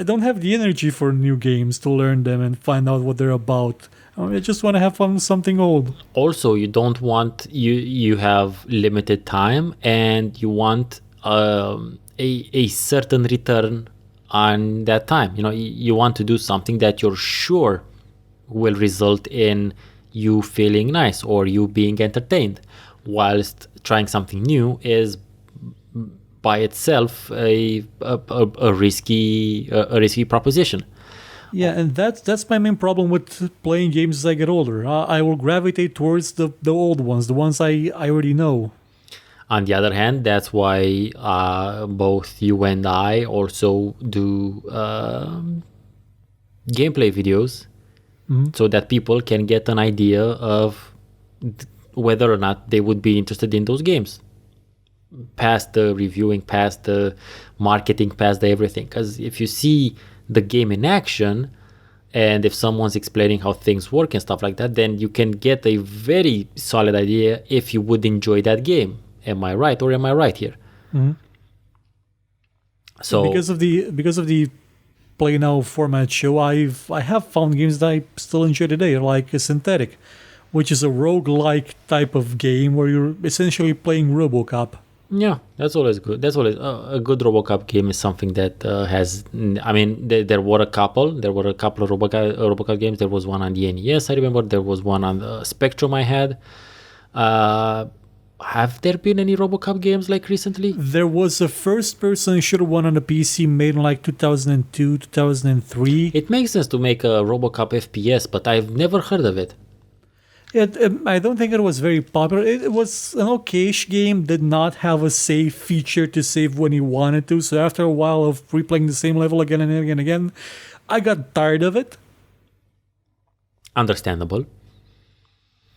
don't have the energy for new games to learn them and find out what they're about. I just want to have fun with something old. Also, you don't want you have limited time and you want a certain return on that time. You want to do something that you're sure will result in you feeling nice or you being entertained, whilst trying something new is by itself a risky proposition. Yeah, and that's my main problem with playing games as I get older. I will gravitate towards the old ones, the ones I already know. On the other hand, that's why both you and I also do gameplay videos, so that people can get an idea of whether or not they would be interested in those games. Past the reviewing, past the marketing, past the everything. Because if you see the game in action, and if someone's explaining how things work and stuff like that, then you can get a very solid idea if you would enjoy that game. Am I right, or am I right here? Mm-hmm. So because of the play now format show, I have found games that I still enjoy today, like a Synthetic, which is a roguelike type of game where you're essentially playing RoboCop. Yeah, that's always good. That's always a good RoboCop game is something that has. I mean, there were a couple. There were a couple of RoboCop games. There was one on the NES. I remember there was one on the Spectrum. I had. Have there been any RoboCop games like recently? There was a first-person shooter one on the PC made in like 2002, 2003. It makes sense to make a RoboCop FPS, but I've never heard of it. I don't think it was very popular. It was an okayish game, did not have a save feature to save when you wanted to. So after a while of replaying the same level again and again and again, I got tired of it. Understandable.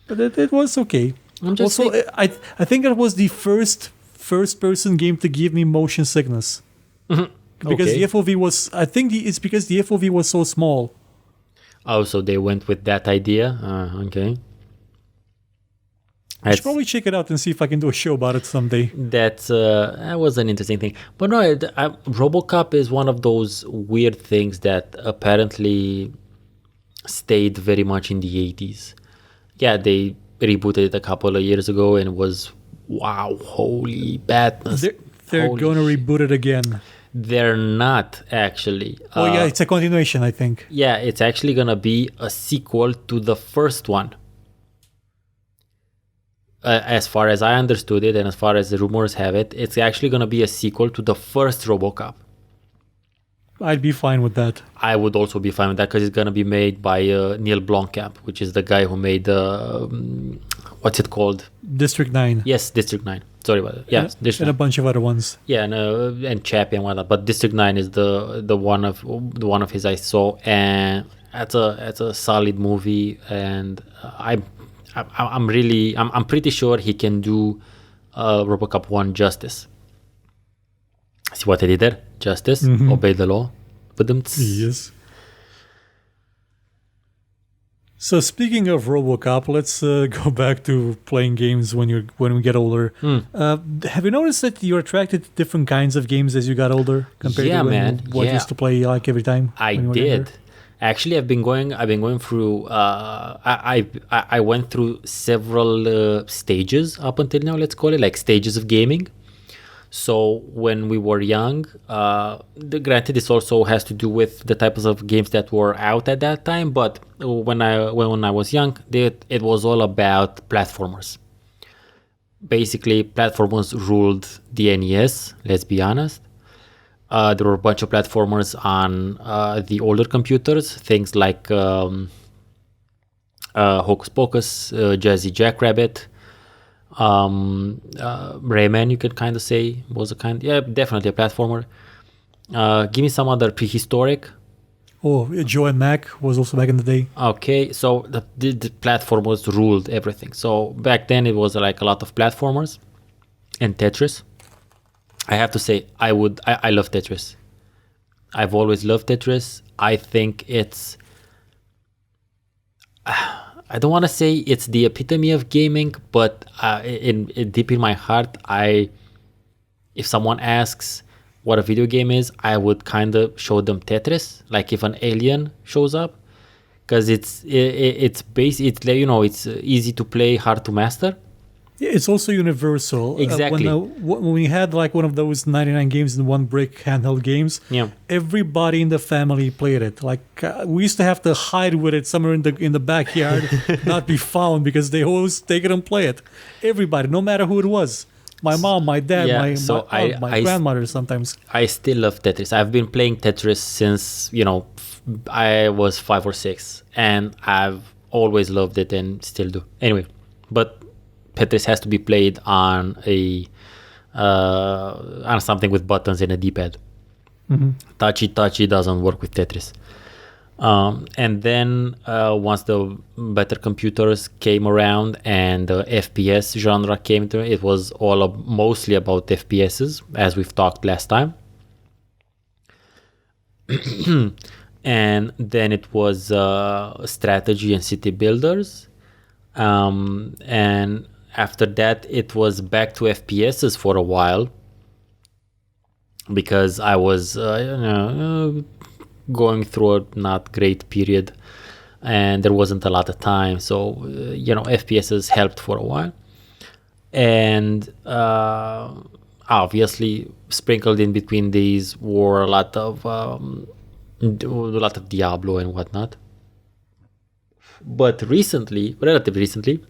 But it was okay. Also, I think it was the first-person game to give me motion sickness. Because Okay. the FOV was... I think it's because the FOV was so small. Oh, so they went with that idea? Okay. I should probably check it out and see if I can do a show about it someday. That was an interesting thing. But no, RoboCop is one of those weird things that apparently stayed very much in the 80s. Yeah, they rebooted it a couple of years ago and it was, wow, holy badness. They're Holy going to reboot it again. They're not, actually. Oh, yeah, it's a continuation, I think. Yeah, it's actually going to be a sequel to the first one. As far as I understood it and as far as the rumors have it, it's actually going to be a sequel to the first RoboCop. I'd be fine with that. I would also be fine with that because it's going to be made by Neil Blomkamp, which is the guy who made what's it called? District 9. Yes, District 9. Sorry about it. Yeah, and a bunch of other ones. Yeah, and Chappie and whatnot. But District 9 is the one of his I saw, and it's a solid movie, and I'm pretty sure he can do RoboCop 1 justice. See what I did there? Justice, obey the law. Yes. So speaking of RoboCop, let's go back to playing games when we get older. Have you noticed that you're attracted to different kinds of games as you got older compared to what you used to play like every time? I did. Actually, I've been going through. I went through several stages up until now. Let's call it like stages of gaming. So when we were young, granted, this also has to do with the types of games that were out at that time. But when I was young, it was all about platformers. Basically, platformers ruled the NES. Let's be honest. There were a bunch of platformers on the older computers, things like Hocus Pocus, Jazzy Jackrabbit, Rayman, you could kind of say was definitely a platformer. Give me some other prehistoric. Oh, Joe and Mac was also back in the day. Okay, so the platformers ruled everything. So back then it was like a lot of platformers and Tetris. I have to say, I love Tetris. I've always loved Tetris. I think it's... I don't want to say it's the epitome of gaming, but deep in my heart, if someone asks what a video game is, I would kind of show them Tetris. Like if an alien shows up, because it's easy to play, hard to master. Yeah, it's also universal. Exactly. When we had like one of those 99 games in one brick handheld games, everybody in the family played it. Like we used to have to hide with it somewhere in the backyard, not be found because they always take it and play it. Everybody, no matter who it was. My mom, my dad, my grandmother sometimes. I still love Tetris. I've been playing Tetris since, I was 5 or 6. And I've always loved it and still do. Anyway, but Tetris has to be played on on something with buttons and a D-pad. Touchy doesn't work with Tetris. And then once the better computers came around and the FPS genre came to it, was mostly about FPSs, as we've talked last time. And then it was strategy and city builders. And after that, it was back to FPSs for a while because I was going through a not great period, and there wasn't a lot of time. So FPSs helped for a while, and obviously sprinkled in between these were a lot of Diablo and whatnot. But relatively recently,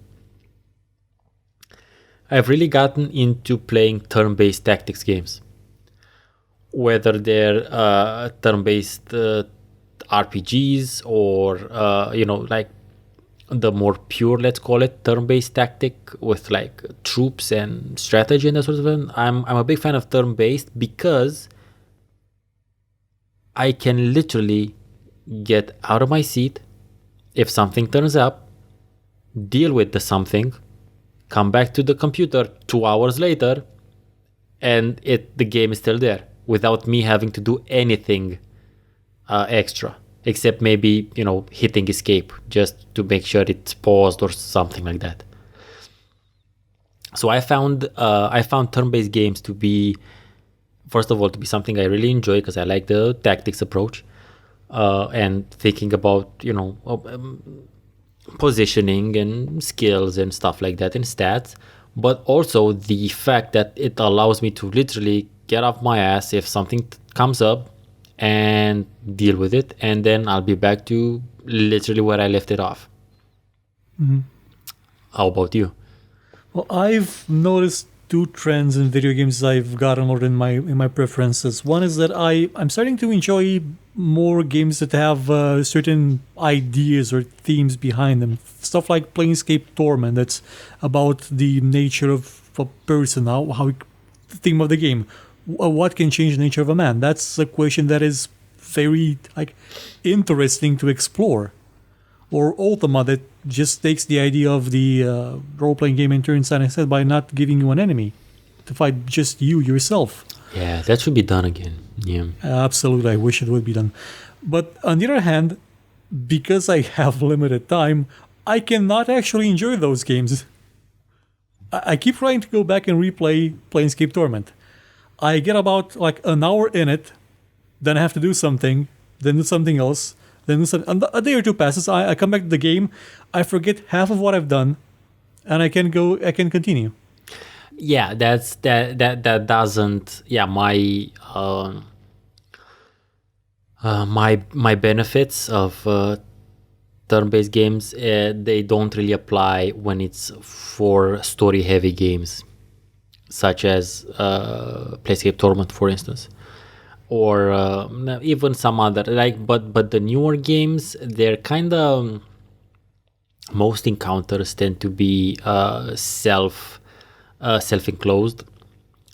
I've really gotten into playing turn-based tactics games, whether they're turn-based RPGs or like the more pure, let's call it, turn-based tactic with like troops and strategy and that sort of thing. I'm a big fan of turn-based because I can literally get out of my seat if something turns up, deal with the something, come back to the computer 2 hours later, and the game is still there without me having to do anything extra, except maybe hitting escape just to make sure it's paused or something like that. So I found turn-based games to be, first of all, to be something I really enjoy because I like the tactics approach, and thinking about positioning and skills and stuff like that and stats, but also the fact that it allows me to literally get off my ass if something comes up and deal with it, and then I'll be back to literally where I left it off. Mm-hmm. How about you? Well, I've noticed two trends in video games I've gotten more in my preferences. One is that I'm starting to enjoy more games that have certain ideas or themes behind them. Stuff like Planescape Torment, that's about the nature of a person, how the theme of the game. What can change the nature of a man? That's a question that is very interesting to explore. Or Ultima, that just takes the idea of the role-playing game and turns on its head by not giving you an enemy to fight just yourself. Yeah, that should be done again. Yeah, absolutely. I wish it would be done. But on the other hand, because I have limited time, I cannot actually enjoy those games. I keep trying to go back and replay Planescape Torment. I get about an hour in it, then I have to do something, then do something else. Then a day or two passes, I come back to the game, I forget half of what I've done, and I can continue. Yeah, that doesn't. Yeah, my benefits of turn-based games, they don't really apply when it's for story-heavy games, such as Planescape Torment, for instance. Or even some other but the newer games, they're kind of most encounters tend to be self-enclosed.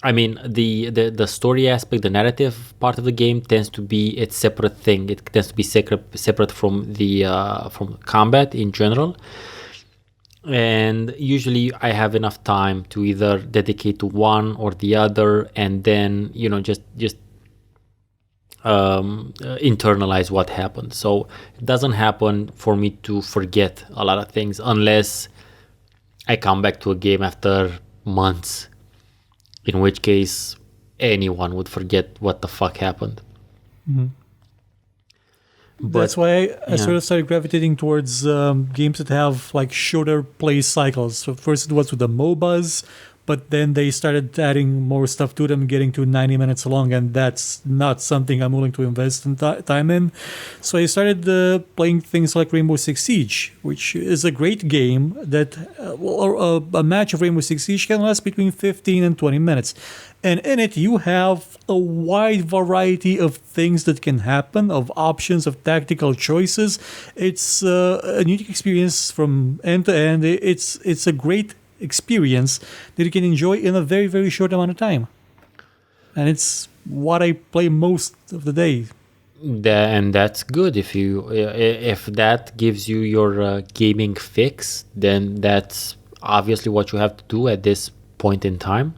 I mean, the story aspect, the narrative part of the game tends to be its separate thing. It tends to be separate from the from combat in general. And usually I have enough time to either dedicate to one or the other, and then just internalize what happened. So it doesn't happen for me to forget a lot of things unless I come back to a game after months, in which case anyone would forget what the fuck happened. Mm-hmm. That's why I sort of started gravitating towards games that have shorter play cycles. So first it was with the MOBAs, but then they started adding more stuff to them, getting to 90 minutes long, and that's not something I'm willing to invest in time in. So I started playing things like Rainbow Six Siege, which is a great game that a match of Rainbow Six Siege can last between 15 and 20 minutes. And in it, you have a wide variety of things that can happen, of options, of tactical choices. It's a unique experience from end to end. It's a great experience that you can enjoy in a very, very short amount of time. And it's what I play most of the day. And that's good. If that gives you your gaming fix, then that's obviously what you have to do at this point in time.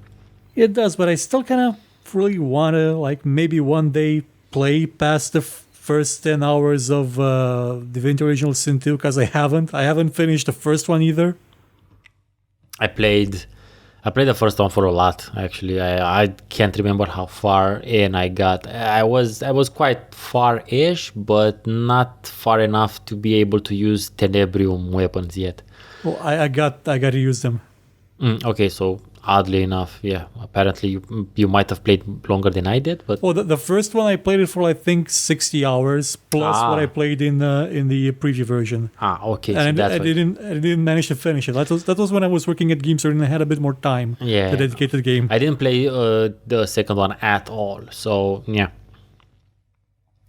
It does, but I still kind of really want to maybe one day play past the first 10 hours of Divinity Original Sin 2, because I haven't finished the first one either. I played I played the first one for a lot, actually. I can't remember how far in I got. I was quite far-ish, but not far enough to be able to use Tenebrium weapons yet. Well, I got to use them. Okay, so oddly enough, yeah, apparently you might have played longer than I did, but Well, the first one I played it for I think 60 hours plus what I played in the preview version. okay, And so I that's why. didn't manage to finish it. That was when I was working at GameStore and I had a bit more time Yeah. to dedicate to the game. I didn't play the second one at all, so yeah.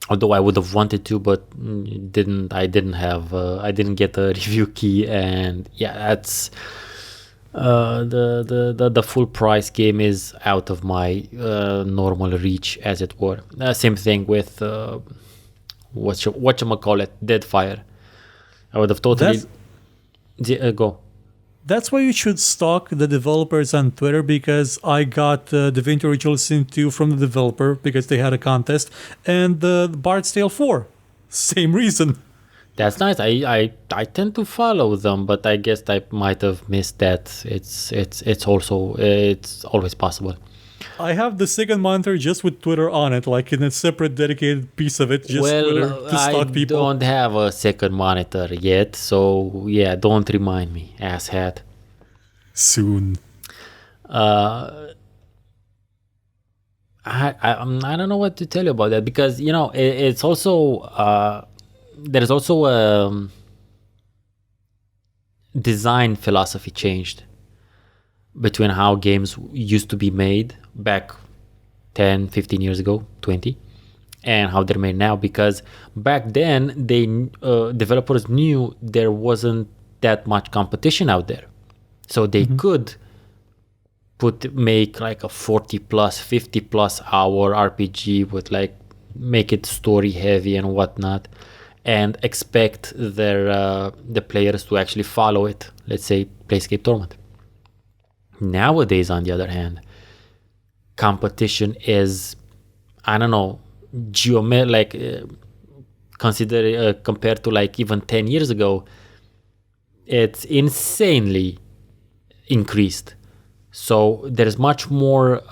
Although I would have wanted to, but I didn't get a review key, and yeah, that's the full price game is out of my normal reach, as it were. Same thing with whatchamacallit, Deadfire. I would have totally go. That's why you should stalk the developers on Twitter, because I got Divinity Original Sin 2 from the developer because they had a contest, and the Bard's Tale 4. Same reason. That's nice. I tend to follow them, but I guess I might have missed that. It's always possible. I have the second monitor just with Twitter on it, like in a separate dedicated piece of it, just Twitter to stalk people. I don't have a second monitor yet, so yeah, don't remind me, asshat. Soon. I don't know what to tell you about that, because it's also there's also a design philosophy changed between how games used to be made back 10, 15 years ago, 20, and how they're made now. Because back then, developers knew there wasn't that much competition out there. So they could make like a 40 plus, 50 plus hour RPG with like, make it story heavy and whatnot, and expect the players to actually follow it. Let's say Playscape Torment. Nowadays, on the other hand, competition is, I don't know, compared to like even 10 years ago, it's insanely increased. So there's much more,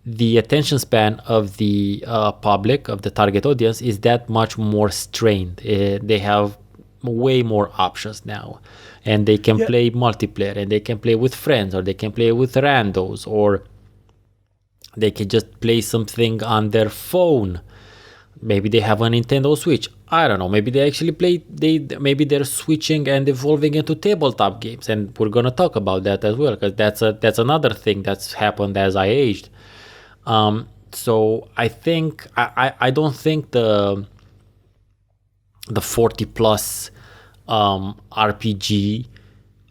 the attention span of the public, of the target audience, is that much more strained. They have way more options now, and they can play multiplayer, and they can play with friends, or they can play with randos, or they can just play something on their phone. Maybe they have a Nintendo Switch. I don't know. Maybe they actually maybe they're switching and evolving into tabletop games, and we're gonna talk about that as well, because that's another thing that's happened as I aged. So I think I don't think the 40 plus RPG,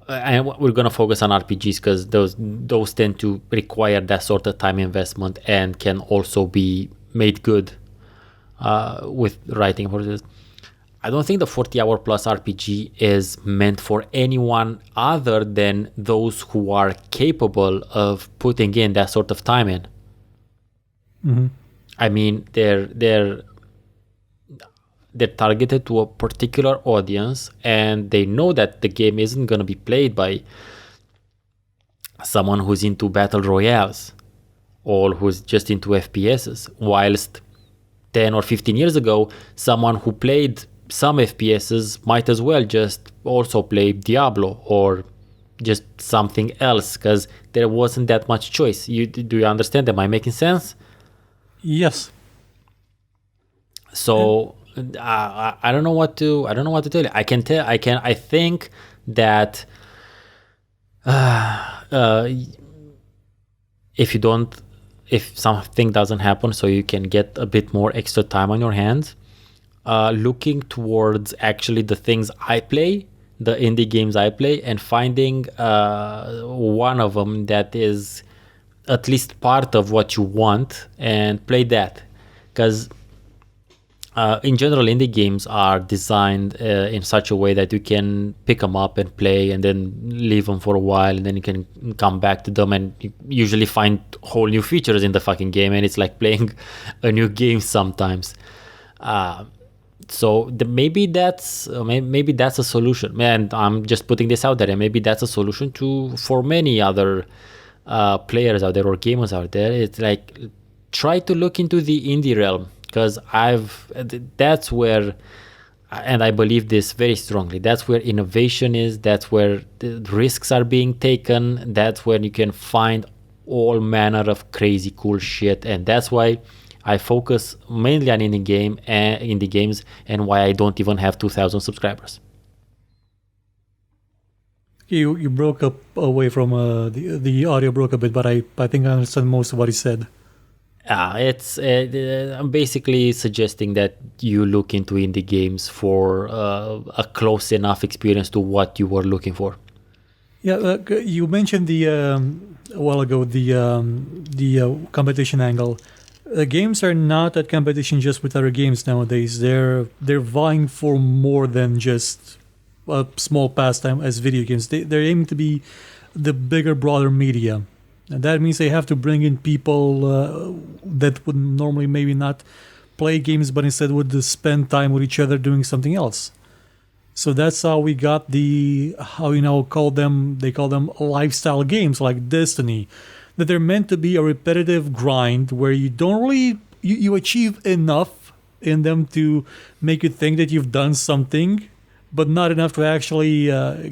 and we're gonna focus on RPGs because those tend to require that sort of time investment and can also be made good with writing process. I don't think the 40-hour plus RPG is meant for anyone other than those who are capable of putting in that sort of time in. I mean, they're targeted to a particular audience, and they know that the game isn't going to be played by someone who's into battle royales or who's just into FPSs, whilst 10 or 15 years ago, someone who played some FPSs might as well just also play Diablo or just something else, because there wasn't that much choice. Do you understand? Am I making sense? Yes. So I don't know what to tell you. I think that if something doesn't happen, so you can get a bit more extra time on your hands, looking towards actually the things I play, the indie games I play, and finding one of them that is at least part of what you want and play that. Because in general, indie games are designed in such a way that you can pick them up and play and then leave them for a while, and then you can come back to them, and you usually find whole new features in the fucking game, and it's like playing a new game sometimes. So maybe that's a solution, and I'm just putting this out there, and maybe that's a solution to for many other players out there or gamers out there. It's like, try to look into the indie realm, because that's where, and I believe this very strongly, that's where innovation is, that's where the risks are being taken, that's where you can find all manner of crazy cool shit. And that's why I focus mainly on indie games, and why I don't even have 2,000 subscribers. You broke up away from the audio broke a bit, but I think I understand most of what he said. I'm basically suggesting that you look into indie games for a close enough experience to what you were looking for. Yeah, you mentioned a while ago the competition angle. Games are not at competition just with other games nowadays. They're vying for more than just a small pastime as video games. They're aiming to be the bigger, broader media. And that means they have to bring in people that would normally maybe not play games, but instead would spend time with each other doing something else. So that's how we got they call them lifestyle games like Destiny, that they're meant to be a repetitive grind where you don't really, you achieve enough in them to make you think that you've done something, but not enough to actually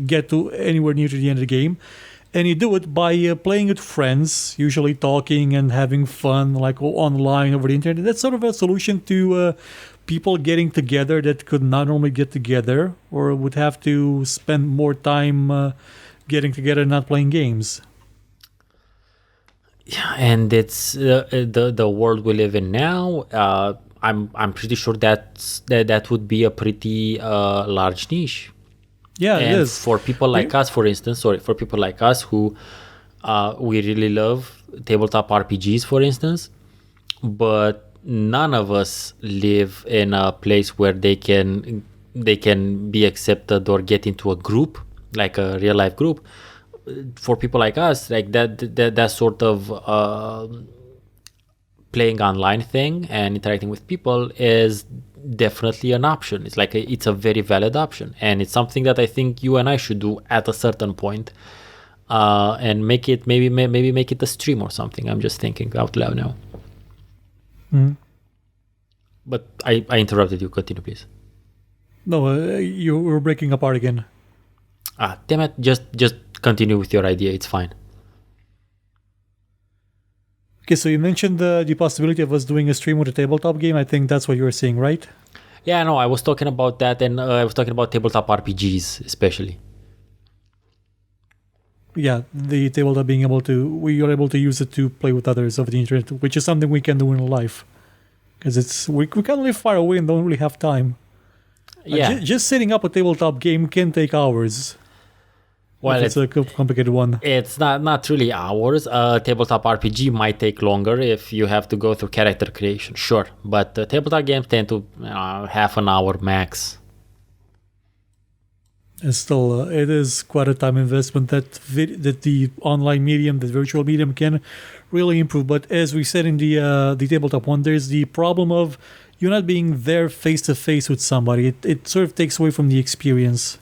get to anywhere near to the end of the game. And you do it by playing with friends, usually talking and having fun, like online over the internet. That's sort of a solution to people getting together that could not normally get together, or would have to spend more time getting together and not playing games. Yeah, and it's the world we live in now. I'm pretty sure that would be a pretty large niche. Yeah, and it is. For people like us, for instance, for people like us who we really love tabletop RPGs, for instance, but none of us live in a place where they can be accepted or get into a group, like a real life group. For people like us, like that sort of playing online thing and interacting with people is definitely an option. It's like it's a very valid option, and it's something that I think you and I should do at a certain point, and make it maybe make it a stream or something. I'm just thinking out loud now. Mm. But I interrupted you. Continue, please. No, you were breaking apart again. Damn it! Just continue with your idea. It's fine. Okay, so you mentioned the possibility of us doing a stream with a tabletop game. I think that's what you were saying, right? Yeah, no, I was talking about that, and I was talking about tabletop RPGs especially. Yeah, the tabletop being we are able to use it to play with others over the internet, which is something we can do in life. Because we can live far away and don't really have time. Yeah. Just setting up a tabletop game can take hours. Well, it's a complicated one. It's not really hours. Tabletop RPG might take longer if you have to go through character creation, sure. But tabletop games tend to half an hour max. And still, it is quite a time investment that the online medium, the virtual medium, can really improve. But as we said in the tabletop one, there's the problem of you not being there face to face with somebody. It sort of takes away from the experience.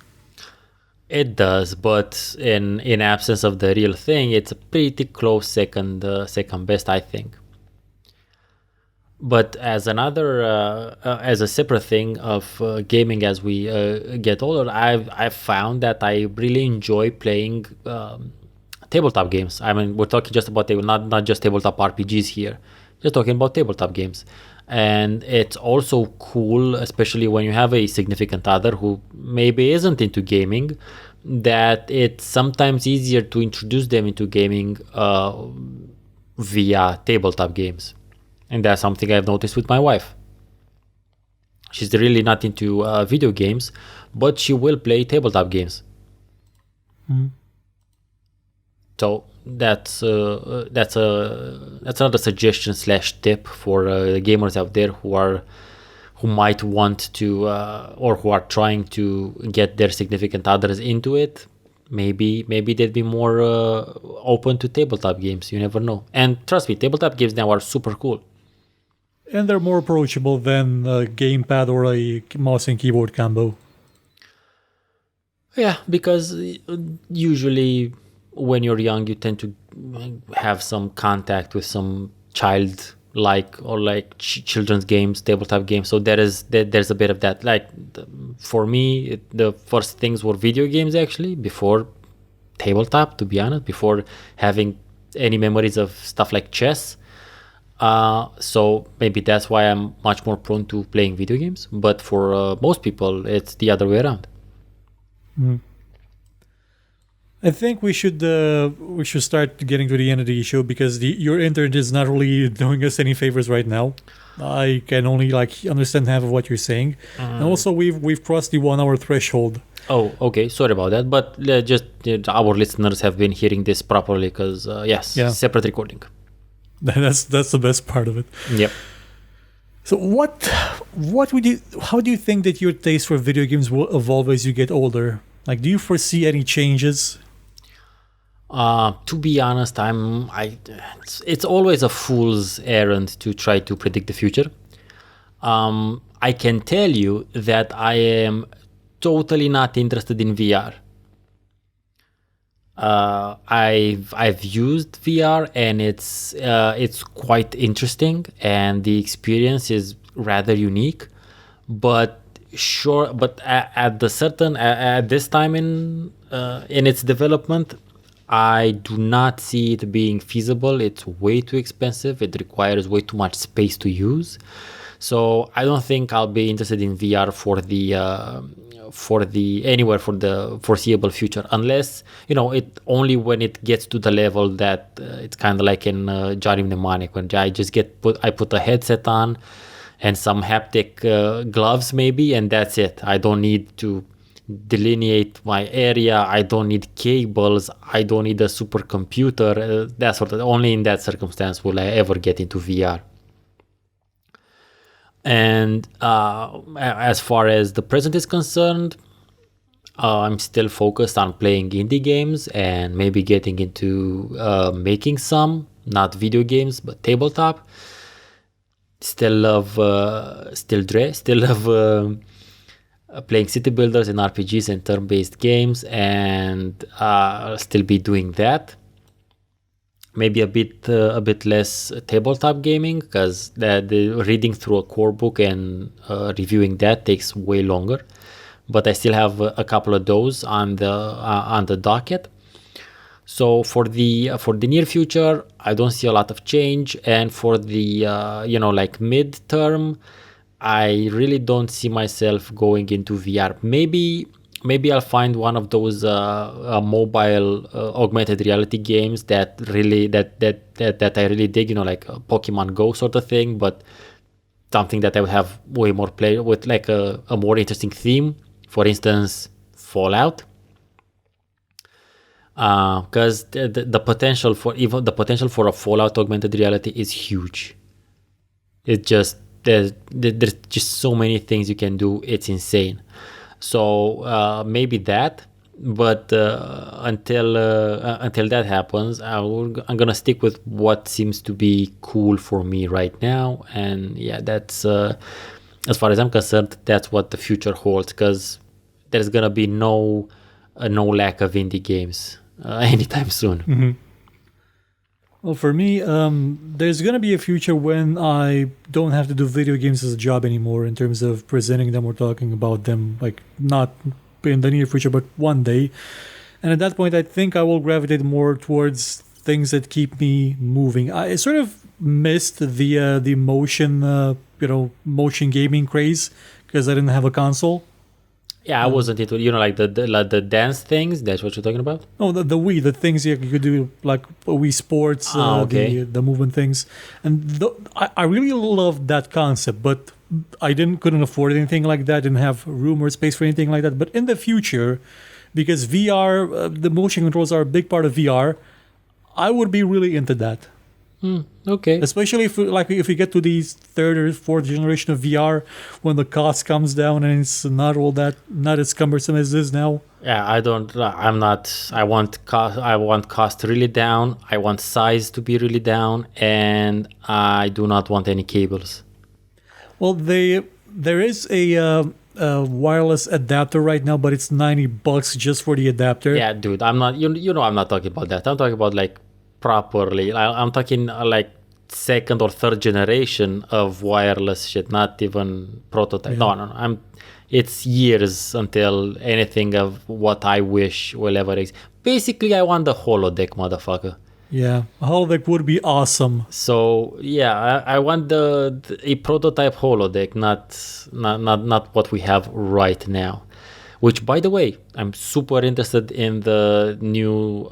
It does, but in absence of the real thing, it's a pretty close second best, I think. But as as a separate thing of gaming, as we get older, I've found that I really enjoy playing tabletop games. I mean, we're talking just about not just tabletop RPGs here, just talking about tabletop games. And it's also cool, especially when you have a significant other who maybe isn't into gaming, that it's sometimes easier to introduce them into gaming via tabletop games. And that's something I've noticed with my wife. She's really not into video games, but she will play tabletop games. Mm-hmm. So that's another suggestion / tip for the gamers out there who might want to or who are trying to get their significant others into it. Maybe they'd be more open to tabletop games. You never know. And trust me, tabletop games now are super cool. And they're more approachable than a gamepad or a mouse and keyboard combo. Yeah, because usually when you're young, you tend to have some contact with some child-like or like children's games, tabletop games. So there's a bit of that. Like for me, the first things were video games actually before tabletop. To be honest, before having any memories of stuff like chess. So maybe that's why I'm much more prone to playing video games. But for most people, it's the other way around. I think we should start getting to the end of the show because your internet is not really doing us any favors right now. I can only understand half of what you're saying, and also we've crossed the 1 hour threshold. Oh, okay. Sorry about that, but just our listeners have been hearing this properly because yes, separate recording. That's the best part of it. Yep. So how do you think that your taste for video games will evolve as you get older? Like, do you foresee any changes? To be honest, it's always a fool's errand to try to predict the future. I can tell you that I am totally not interested in VR. I've used VR and it's quite interesting and the experience is rather unique, but at this time in its development, I do not see it being feasible. It's way too expensive. It requires way too much space to use. So I don't think I'll be interested in VR for the foreseeable future, unless it only when it gets to the level that it's kind of like in Johnny Mnemonic, when I just I put a headset on and some haptic gloves maybe, and that's it. I don't need to delineate my area. I don't need cables. I don't need a supercomputer. That sort of. Only in that circumstance will I ever get into VR. And as far as the present is concerned, I'm still focused on playing indie games and maybe getting into making some, not video games, but tabletop. Still love playing city builders and RPGs and turn-based games, and I'll still be doing that. Maybe a bit less tabletop gaming, because the reading through a core book and reviewing that takes way longer. But I still have a couple of those on the docket. So for the near future, I don't see a lot of change, and for the mid-term, I really don't see myself going into VR. Maybe I'll find one of those mobile augmented reality games that I really dig, like a Pokemon Go sort of thing, but something that I would have way more play with, like a more interesting theme. For instance, Fallout, because the potential for a Fallout augmented reality is huge. It just there's just so many things you can do. It's insane. So maybe that, but until that happens, I'm gonna stick with what seems to be cool for me right now. And yeah, that's as far as I'm concerned, that's what the future holds, because there's gonna be no lack of indie games anytime soon. Mm-hmm. Well, for me, there's going to be a future when I don't have to do video games as a job anymore in terms of presenting them or talking about them, like not in the near future, but one day. And at that point, I think I will gravitate more towards things that keep me moving. I sort of missed the motion gaming craze because I didn't have a console. Yeah, I wasn't into like the dance things. That's what you're talking about. No, the Wii, the things you could do, like Wii Sports, okay. the movement things, and I really loved that concept, but I couldn't afford anything like that. Didn't have room or space for anything like that. But in the future, because VR, the motion controls are a big part of VR, I would be really into that. Okay. Especially if we get to the third or fourth generation of VR, when the cost comes down and it's not as cumbersome as it is now. Yeah, I want cost really down. I want size to be really down, and I do not want any cables. Well, there is a wireless adapter right now, but it's $90 just for the adapter. Yeah, dude, I'm not. You know, I'm not talking about that. I'm talking about like properly. I'm talking like second or third generation of wireless shit, not even prototype. Yeah. No. It's years until anything of what I wish will ever exist. Basically, I want the holodeck, motherfucker. Yeah, a holodeck would be awesome. So yeah, I want a prototype holodeck, not what we have right now. Which, by the way, I'm super interested in the new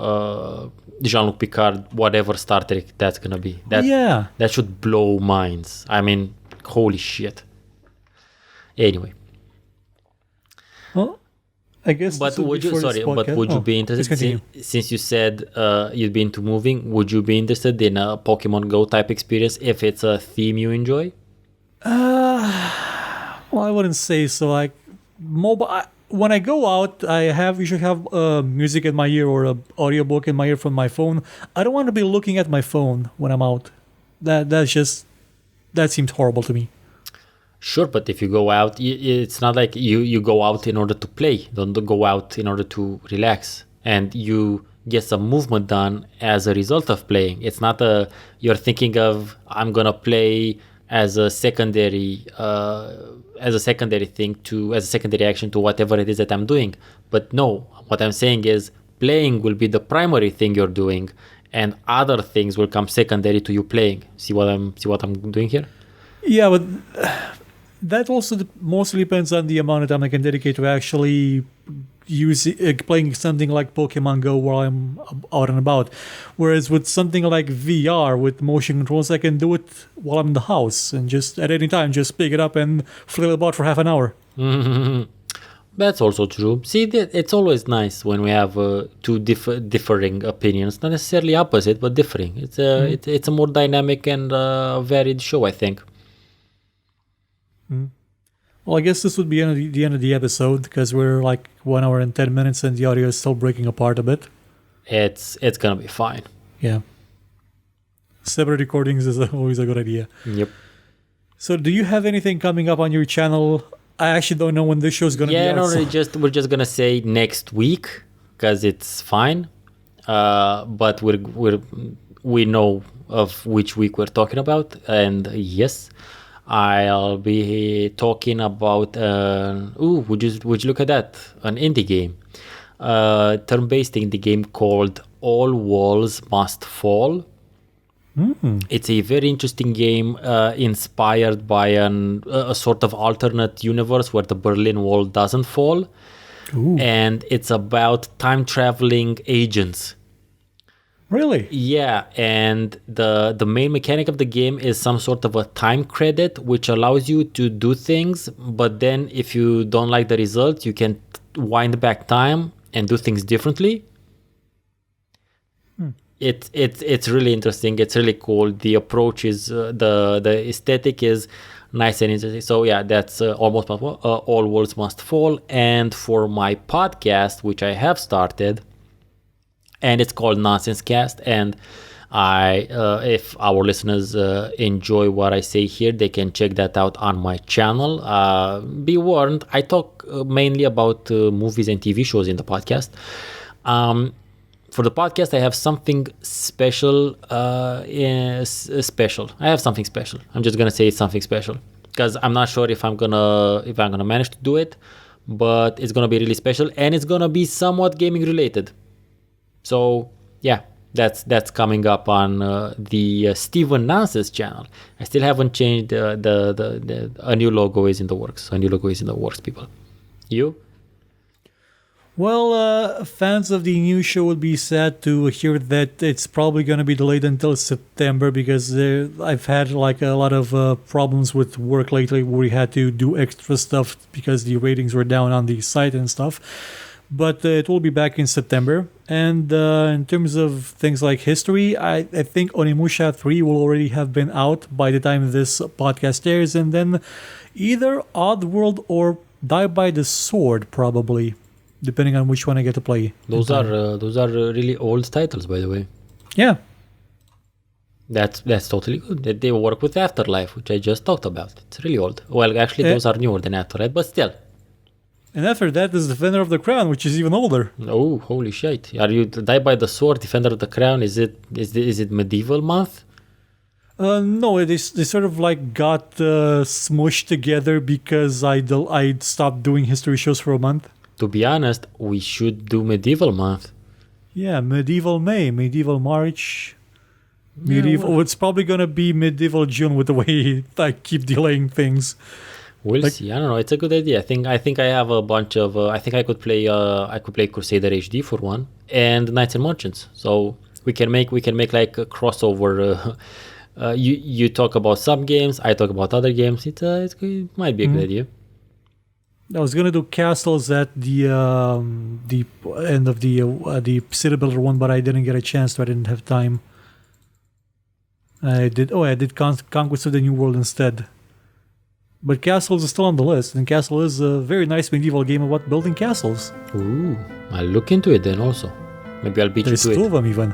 Jean-Luc Picard, whatever Star Trek that's gonna be. That should blow minds. I mean, holy shit. Anyway. Well, I guess. But would you be interested? Since you said you'd be into moving, would you be interested in a Pokemon Go type experience if it's a theme you enjoy? Well, I wouldn't say so. Like mobile. When I go out, I usually have music in my ear or an audiobook in my ear from my phone. I don't want to be looking at my phone when I'm out. That seems horrible to me. Sure, but if you go out, it's not like you go out in order to play. Don't go out in order to relax. And you get some movement done as a result of playing. It's not you're thinking of, I'm going to play as a secondary thing as a secondary action to whatever it is that I'm doing. But no, what I'm saying is playing will be the primary thing you're doing, and other things will come secondary to you playing. See what I'm doing here? Yeah, but that also mostly depends on the amount of time I can dedicate to actually playing something like Pokemon Go while I'm out and about. Whereas with something like VR with motion controls, I can do it while I'm in the house and just at any time just pick it up and flail about for half an hour. That's also true. See, it's always nice when we have two differing opinions, not necessarily opposite, but differing. It's a more dynamic and varied show, I think. Well, I guess this would be the end of the episode because we're like 1 hour and 10 minutes and the audio is still breaking apart a bit. It's gonna be fine. Yeah. Separate recordings is always a good idea. Yep. So do you have anything coming up on your channel? I actually don't know when this show's gonna be out. We're just gonna say next week because it's fine. But we know of which week we're talking about, and yes, I'll be talking about would you look at that, an indie game, turn-based indie game called All Walls Must Fall. It's a very interesting game inspired by a sort of alternate universe where the Berlin Wall doesn't fall. Ooh. And it's about time traveling agents. Really? Yeah, and the main mechanic of the game is some sort of a time credit which allows you to do things, but then if you don't like the results, you can wind back time and do things differently. It's really interesting. It's really cool. The approach is the aesthetic is nice and interesting. So yeah, that's All Walls Must Fall. And for my podcast, which I have started, and it's called Nonsense Cast, and if our listeners enjoy what I say here, they can check that out on my channel. Be warned, I talk mainly about movies and TV shows in the podcast. For the podcast, I have something special. I have something special. I'm just gonna say it's something special because I'm not sure if I'm gonna manage to do it, but it's gonna be really special and it's gonna be somewhat gaming related. So yeah, that's coming up on the Steven Nance's channel. I still haven't changed a new logo is in the works. People. You? Well, fans of the new show would be sad to hear that it's probably going to be delayed until September because I've had like a lot of problems with work lately where we had to do extra stuff because the ratings were down on the site and stuff. But it will be back in September. And in terms of things like history, I think Onimusha 3 will already have been out by the time this podcast airs. And then either Oddworld or Die by the Sword, probably, depending on which one I get to play. Those are really old titles, by the way. Yeah. That's totally good. They work with Afterlife, which I just talked about. It's really old. Well, actually, those are newer than Afterlife, but still. And after that is Defender of the Crown, which is even older. Oh, holy shit! Are you Die by the Sword, Defender of the Crown? Is it medieval month? No, they sort of like got smushed together because I stopped doing history shows for a month. To be honest, we should do medieval month. Yeah, medieval May, medieval March, medieval. It's probably gonna be medieval June with the way I keep delaying things. We'll see. I don't know. It's a good idea. I think I have a bunch of. I think I could play. I could play Crusader HD for one, and Knights and Merchants. So we can make like a crossover. You talk about some games, I talk about other games. It might be a good idea. I was gonna do castles at the end of the city builder one, but I didn't get a chance, so I didn't have time. I did Conquest of the New World instead. But Castles is still on the list, and Castle is a very nice medieval game about building castles. Ooh, I'll look into it then also. Maybe I'll beat There's you to two it. of them even.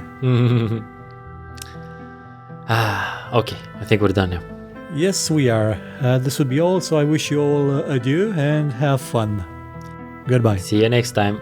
Okay, I think we're done now. Yes, we are. This would be all, so I wish you all adieu and have fun. Goodbye. See you next time.